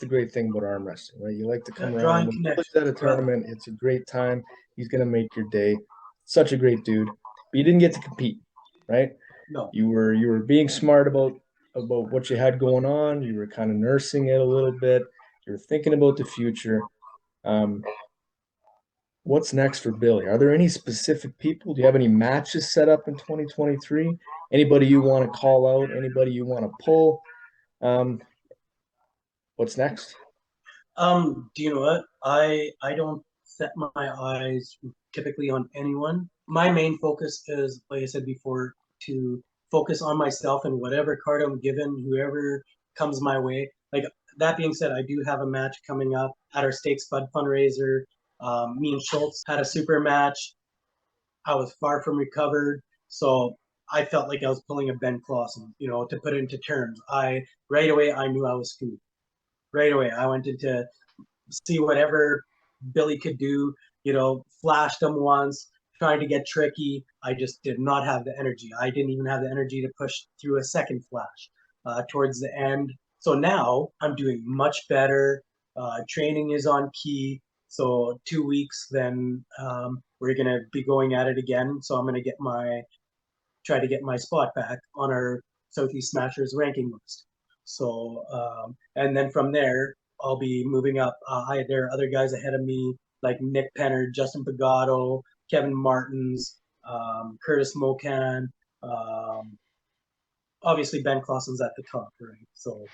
great thing about arm wrestling, right? You like to come around, and drawing when Billy's connections, at a brother. tournament, it's a great time. He's gonna make your day. Such a great dude. But you didn't get to compete, right? No. You were being smart about what you had going on. You were kind of nursing it a little bit. You were thinking about the future. Um, what's next for Billy? Are there any specific people? Do you have any matches set up in 2023? Anybody you want to call out? Anybody you want to pull? Um, what's next? Do you know what? I don't set my eyes typically on anyone. My main focus is, like I said before, to focus on myself and whatever card I'm given, whoever comes my way. Like that being said, I do have a match coming up at our Steak Spud fundraiser. Me and Schultz had a super match. I was far from recovered, so I felt like I was pulling a Ben Clausen. To put it into terms, I right away I knew I was screwed. Right away, I went into see whatever Billy could do, flashed him once, trying to get tricky. I just did not have the energy. I didn't even have the energy to push through a second flash towards the end. So now I'm doing much better. Training is on key. So 2 weeks, then we're going to be going at it again. So I'm going to try to get my spot back on our Southeast Smashers ranking list. So, and then from there, I'll be moving up. There are other guys ahead of me, like Nick Penner, Justin Pagotto, Kevin Martins, Curtis Mocan. Obviously, Ben Clausen's at the top, right? So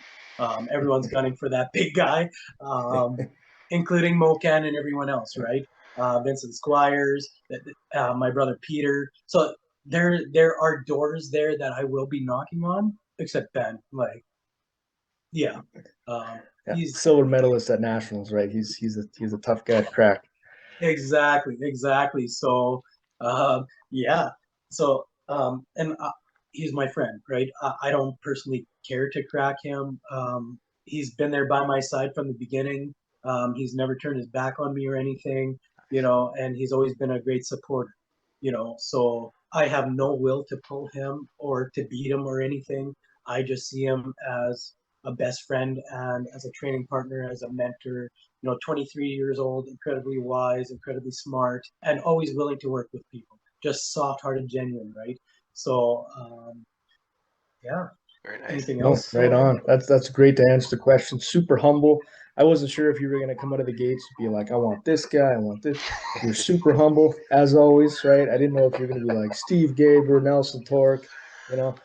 everyone's gunning for that big guy, including Mocan and everyone else, right? Vincent Squires, my brother Peter. So there are doors there that I will be knocking on, except Ben. Like, yeah, Yeah, he's silver medalist at nationals, right? He's a tough guy to crack. exactly. So, yeah. So, and he's my friend, right? I don't personally care to crack him. He's been there by my side from the beginning. He's never turned his back on me or anything, and he's always been a great supporter, So I have no will to pull him or to beat him or anything. I just see him as a best friend and as a training partner, as a mentor, 23 years old, incredibly wise, incredibly smart, and always willing to work with people. Just soft-hearted, genuine, right? So, yeah. Very nice. Anything No, else? right on. That's great to answer the question. Super humble. I wasn't sure if you were gonna come out of the gates and be like, I want this guy, I want this. You're super humble as always, right? I didn't know if you're gonna be like Steve Gaber, Nelson Torque, you know.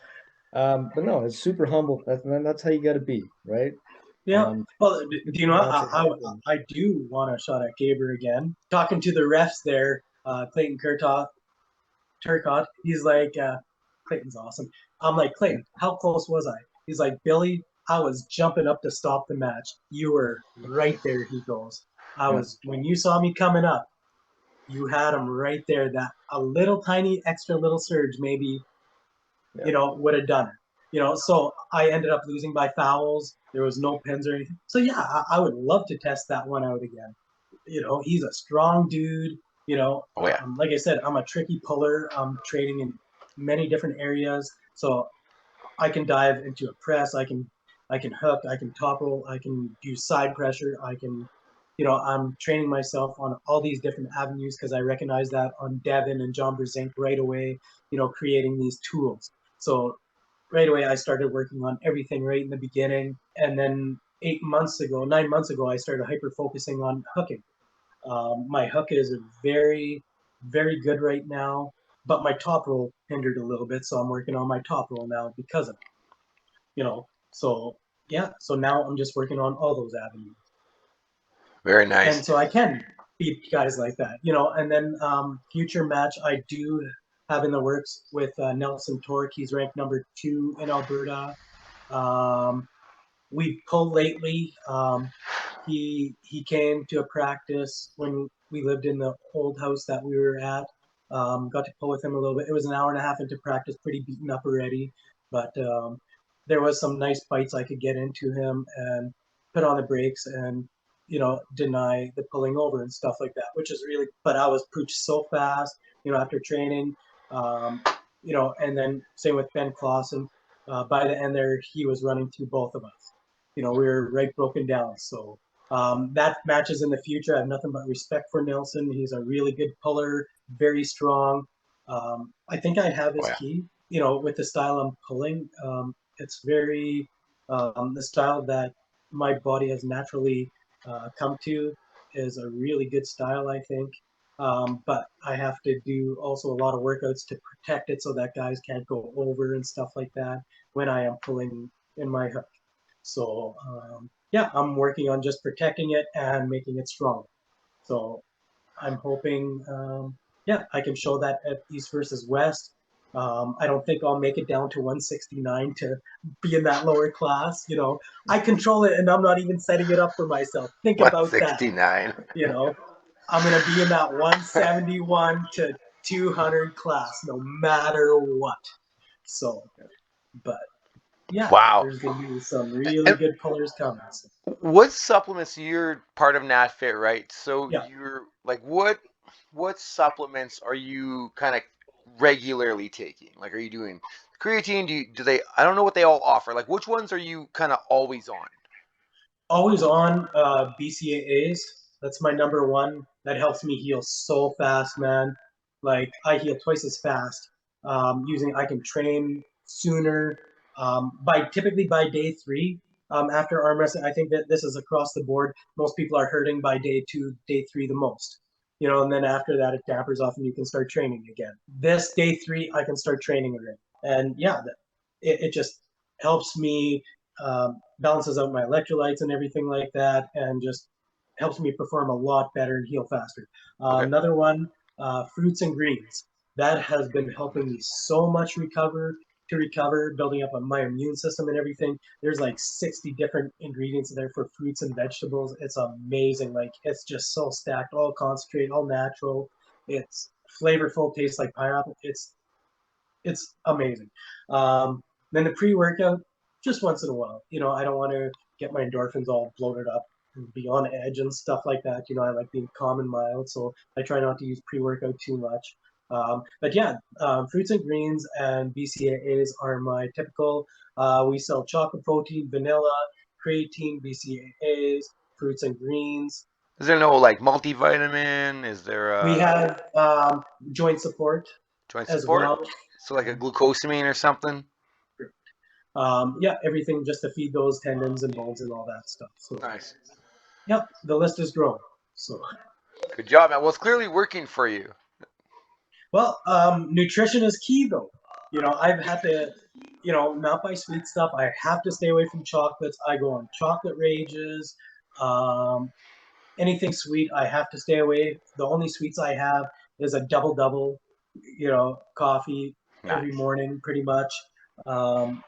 But no, it's super humble. That's how you got to be, right? Yeah. Well, do you know, Watch your head and- I do want a shot at Gaber again. Talking to the refs there, Clayton Turcotte, he's like, Clayton's awesome. I'm like, Clayton, how close was I? He's like, Billy, I was jumping up to stop the match. You were right there, he goes. When you saw me coming up, you had him right there. That a little tiny extra little surge maybe, would have done it. So I ended up losing by fouls. There was no pins or anything. So yeah, I would love to test that one out again. He's a strong dude. Oh yeah. Like I said, I'm a tricky puller. I'm trading in many different areas, so I can dive into a press. I can hook. I can top roll. I can do side pressure. I can, I'm training myself on all these different avenues because I recognize that on Devin and John Brzenk right away. Creating these tools. So right away, I started working on everything right in the beginning, and then 9 months ago, I started hyper focusing on hooking. My hook is very, very good right now, but my top roll hindered a little bit, so I'm working on my top roll now because of it. So yeah, so now I'm just working on all those avenues, Very nice. and so I can beat guys like that. And then future match I do have in the works with Nelson Torque. He's ranked number 2 in Alberta. We pulled lately. He came to a practice when we lived in the old house that we were at. Got to pull with him a little bit. It was an hour and a half into practice, pretty beaten up already, but there was some nice bites I could get into him and put on the brakes and deny the pulling over and stuff like that, which is really. But I was pooched so fast, after training, and then same with Ben Clausen. By the end there, he was running through both of us. We were right broken down. So that matches in the future. I have nothing but respect for Nelson. He's a really good puller, very strong. I think I have his key, with the style I'm pulling. It's very the style that my body has naturally come to is a really good style, I think. But I have to do also a lot of workouts to protect it so that guys can't go over and stuff like that when I am pulling in my hook. So yeah, I'm working on just protecting it and making it strong. So I'm hoping, yeah, I can show that at East versus West. I don't think I'll make it down to 169 to be in that lower class. I control it, and I'm not even setting it up for myself. Think about that. 169. I'm going to be in that 171 to 200 class, no matter what. So, but yeah, Wow. there's going to be some really good pullers coming. So. What supplements? You're part of NatFit, right? So Yeah. you're like, what supplements are you kind of regularly taking? Like, are you doing creatine? Do they? I don't know what they all offer. Like, which ones are you kind of always on? Always on BCAAs. That's my number one. That helps me heal so fast, man. Like I heal twice as fast. I can train sooner. Typically by day 3, after arm wrestling, I think that this is across the board. Most people are hurting by day 2, day 3 the most. And then after that it dampers off and you can start training again. This day 3, I can start training again. And yeah, it just helps me balances out my electrolytes and everything like that, and just helps me perform a lot better and heal faster. Okay. Another one, fruits and greens. That has been helping me so much recover, building up my immune system and everything. There's like 60 different ingredients there for fruits and vegetables. It's amazing. Like it's just so stacked, all concentrated, all natural. It's flavorful, tastes like pineapple. It's amazing. Then the pre-workout, just once in a while. I don't want to get my endorphins all bloated up and be on edge and stuff like that. I like being calm and mild, so I try not to use pre-workout too much. But yeah, fruits and greens and BCAAs are my typical. We sell chocolate protein, vanilla, creatine, BCAAs, fruits and greens. Is there no like multivitamin? Is there We have joint support joint as support? well. So like a glucosamine or something? Yeah, everything just to feed those tendons and bones and all that stuff. So Nice. Yep, the list is growing. So, Good job, man. Well, it's clearly working for you. well, nutrition is key though. I've had to, not buy sweet stuff. I have to stay away from chocolates. I go on chocolate rages. Um, Anything sweet, I have to stay away. The only sweets I have is a double double, coffee every Nice. morning, pretty much. Um,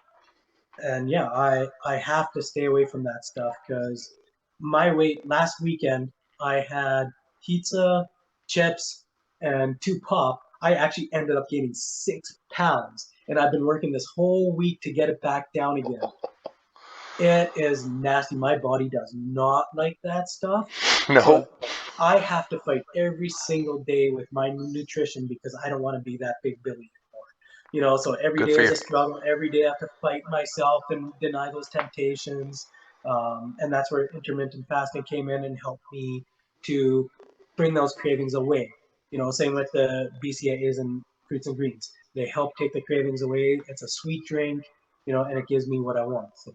and yeah, I have to stay away from that stuff because my weight last weekend I had pizza, chips, and two pop. I actually ended up gaining 6 pounds, and I've been working this whole week to get it back down again. It is nasty. My body does not like that stuff. No. So I have to fight every single day with my nutrition because I don't want to be that big Billy anymore. So every Good day for is you. a struggle. Every day I have to fight myself and deny those temptations. And that's where intermittent fasting came in and helped me to bring those cravings away. Same with the BCAAs and fruits and greens. They help take the cravings away. It's a sweet drink, and it gives me what I want. So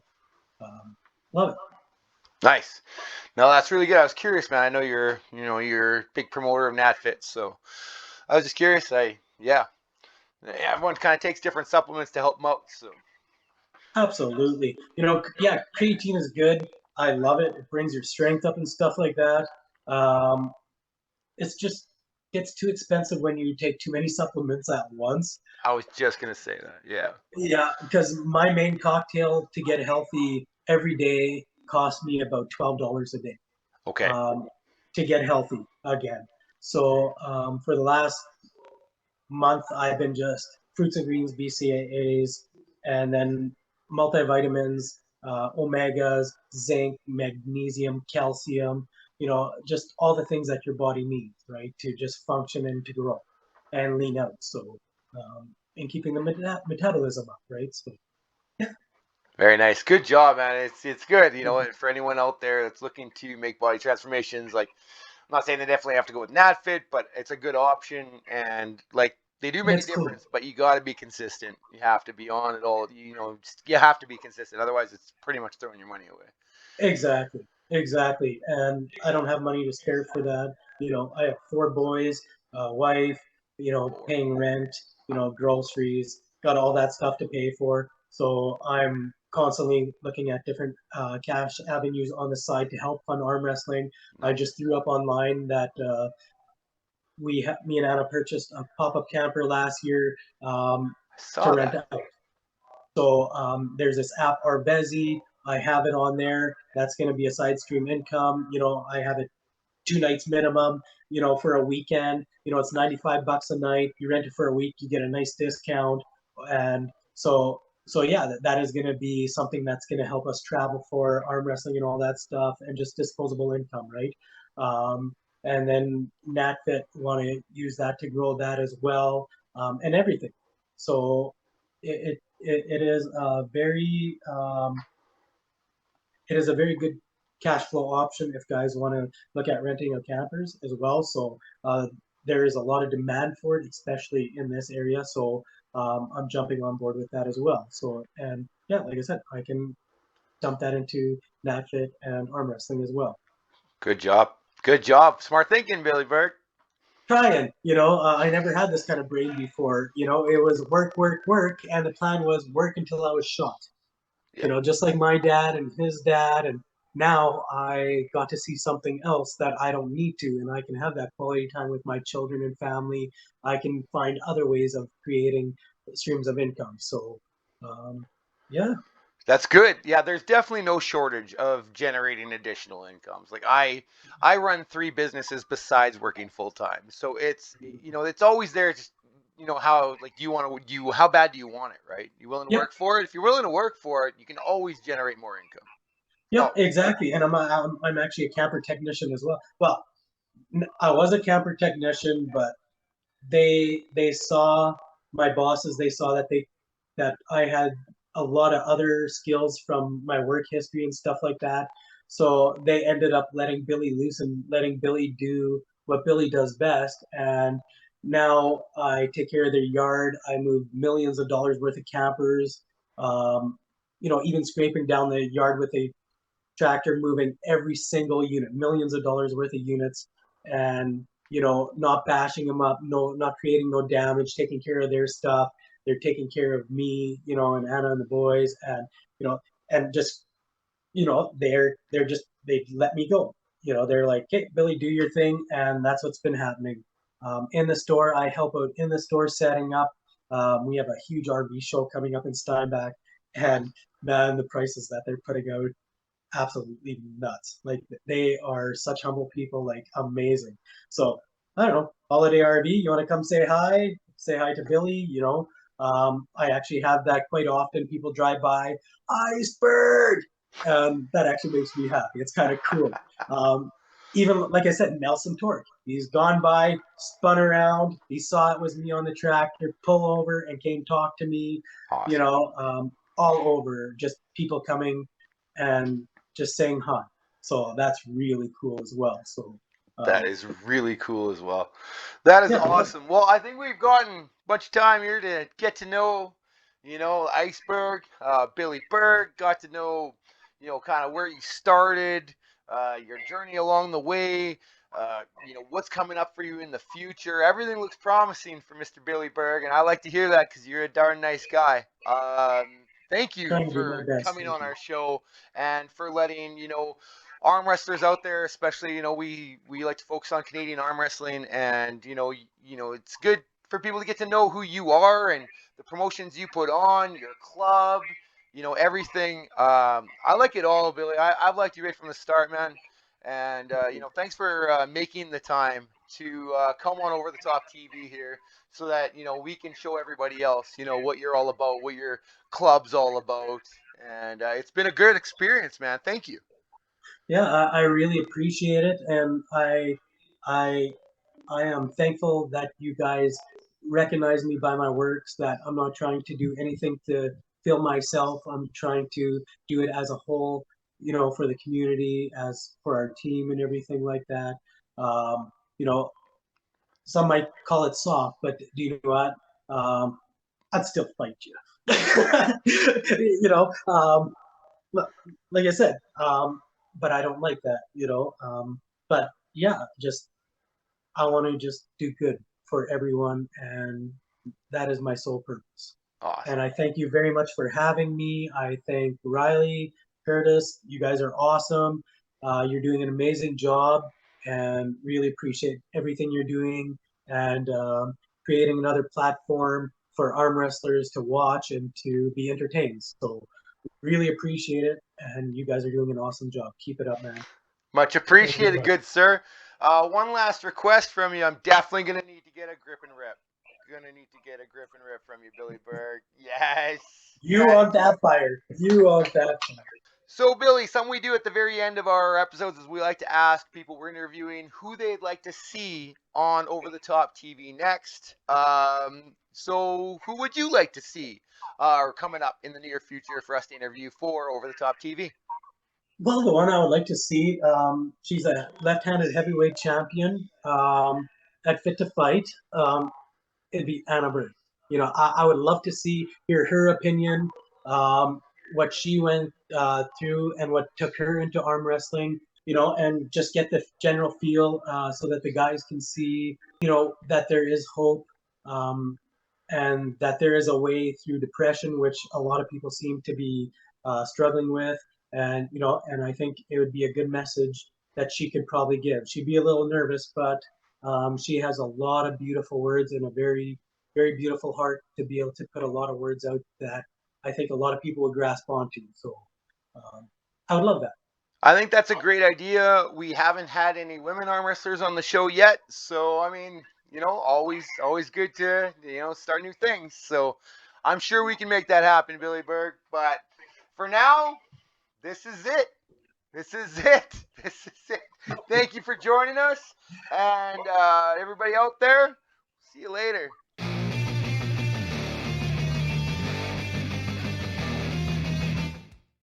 love it. Nice. No, that's really good. I was curious, man. I know you're a big promoter of NatFit, so I was just curious. Yeah, everyone kind of takes different supplements to help them out. So Absolutely. Yeah, creatine is good. I love it. It brings your strength up and stuff like that. Um, it's just gets too expensive when you take too many supplements at once. I was just gonna say that. Yeah. Yeah, because my main cocktail to get healthy every day cost me about $12 a day Okay. um, to get healthy again. So for the last month, I've been just fruits and greens, BCAAs, and then multivitamins, omegas, zinc, magnesium, calcium, just all the things that your body needs, right, to just function and to grow and lean out. So, and keeping the metabolism up, right? So, Very nice. Good job, man. It's good. For anyone out there that's looking to make body transformations, like I'm not saying they definitely have to go with NatFit, but it's a good option, and like they do make a it's cool. difference. But you got to be consistent. You have to be on it all. You have to be consistent. Otherwise, it's pretty much throwing your money away. Exactly, exactly. And I don't have money to spare for that. I have four boys, a wife, Four. paying rent, groceries, got all that stuff to pay for. So I'm constantly looking at different cash avenues on the side to help fund arm wrestling. I Nice. just threw up online that me and Anna purchased a pop-up camper last year I to saw rent that. out. So there's this app Arbezi. I have it on there. That's going to be a side stream income. I have it 2 nights minimum. For a weekend. It's $95 a night. You rent it for a week, you get a nice discount, and so yeah, that is going to be something that's going to help us travel for arm wrestling and all that stuff, and just disposable income, right? Um, and then NatFit want to use that to grow that as well, and everything. So it is a very good cash flow option if guys want to look at renting a campers as well. So there is a lot of demand for it, especially in this area. So I'm jumping on board with that as well. So and yeah, like I said, I can dump that into NatFit and arm wrestling as well. Good job. Good job. Smart thinking, Billy Berg. Trying, I never had this kind of brain before. It was work, work, work, and the plan was work until I was shot. Yeah. Just like my dad and his dad. And now I got to see something else that I don't need to, and I can have that quality time with my children and family. I can find other ways of creating streams of income. So, yeah, That's good. Yeah, there's definitely no shortage of generating additional incomes. Like I run 3 businesses besides working full time. So it's always there. Just how like do you want to you how bad do you want it, right? You willing to yep, work for it? If you're willing to work for it, you can always generate more income. yep, Oh, exactly. And I'm actually a camper technician as well. Well, I was a camper technician, but they saw my bosses. They saw that I had a lot of other skills from my work history and stuff like that. So they ended up letting Billy loose and letting Billy do what Billy does best. And now I take care of their yard. I move millions of dollars worth of campers. Even scraping down the yard with a tractor moving every single unit, millions of dollars worth of units, and not bashing them up, not creating no damage, taking care of their stuff. They're taking care of me, and Anna and the boys, and and just they're just they let me go. They're like, hey, Billy, do your thing, and that's what's been happening. In the store, I help out in the store setting up. We have a huge RV show coming up in Steinbach, and man, the prices that they're putting out, absolutely nuts. Like, they are such humble people, like amazing. So I don't know, Holiday RV, you want to come say hi to Billy, I actually have that quite often. People drive by, iceberg, and that actually makes me happy. It's kind of cool. Even like I said, Nelson Torque, he's gone by, spun around, he saw it was me on the tractor, pull over and came talk to me. Awesome. All over, just people coming and just saying hi. So that's really cool as well. So that is really cool as well. That is awesome. Well, I think we've gotten much time here to get to know, Iceberg, Billy Berg, got to know, kind of where you started, your journey along the way, what's coming up for you in the future. Everything looks promising for Mr. Billy Berg, and I like to hear that because you're a darn nice guy. Thank you for coming on our show and for letting, arm wrestlers out there, especially, we like to focus on Canadian arm wrestling, and it's good for people to get to know who you are and the promotions you put on, your club, everything. I like it all, Billy. I've liked you right from the start, man. And thanks for making the time to come on Over the Top TV here, so that we can show everybody else what you're all about, what your club's all about, and it's been a good experience, man. Thank you. Yeah, I really appreciate it, and I am thankful that you guys recognize me by my works. That I'm not trying to do anything to fill myself. I'm trying to do it as a whole, for the community, as for our team and everything like that. Um, you know, some might call it soft, but do you know what? I'd still fight you. Like I said, but I don't like that, but yeah, just I want to just do good for everyone, and that is my sole purpose. Awesome. And I thank you very much for having me. I thank Riley, Curtis. You guys are awesome. You're doing an amazing job, and really appreciate everything you're doing, and creating another platform for arm wrestlers to watch and to be entertained. So really appreciate it, and you guys are doing an awesome job. Keep it up, man. Much appreciated, good sir. One last request from you. I'm definitely going to need to get a grip and rip. Gonna need to get a grip and rip from you, Billy Berg. Yes. You want that fire. You want that fire. So, Billy, something we do at the very end of our episodes is we like to ask people we're interviewing who they'd like to see on Over the Top TV next. So who would you like to see or coming up in the near future for us to interview for Over the Top TV? Well, the one I would like to see, she's a left-handed heavyweight champion at Fit to Fight. It'd be Anna Berg. I would love to hear her opinion, what she went through and what took her into arm wrestling, and just get the general feel, so that the guys can see, that there is hope, and that there is a way through depression, which a lot of people seem to be struggling with. And I think it would be a good message that she could probably give. She'd be a little nervous, but she has a lot of beautiful words and a very, very beautiful heart to be able to put a lot of words out that I think a lot of people would grasp onto. So I would love that. I think that's a great idea. We haven't had any women arm wrestlers on the show yet, so I mean, always good to start new things. So I'm sure we can make that happen, Billy Berg. But for now, this is it. This is it. This is it. Thank you for joining us, and everybody out there. See you later.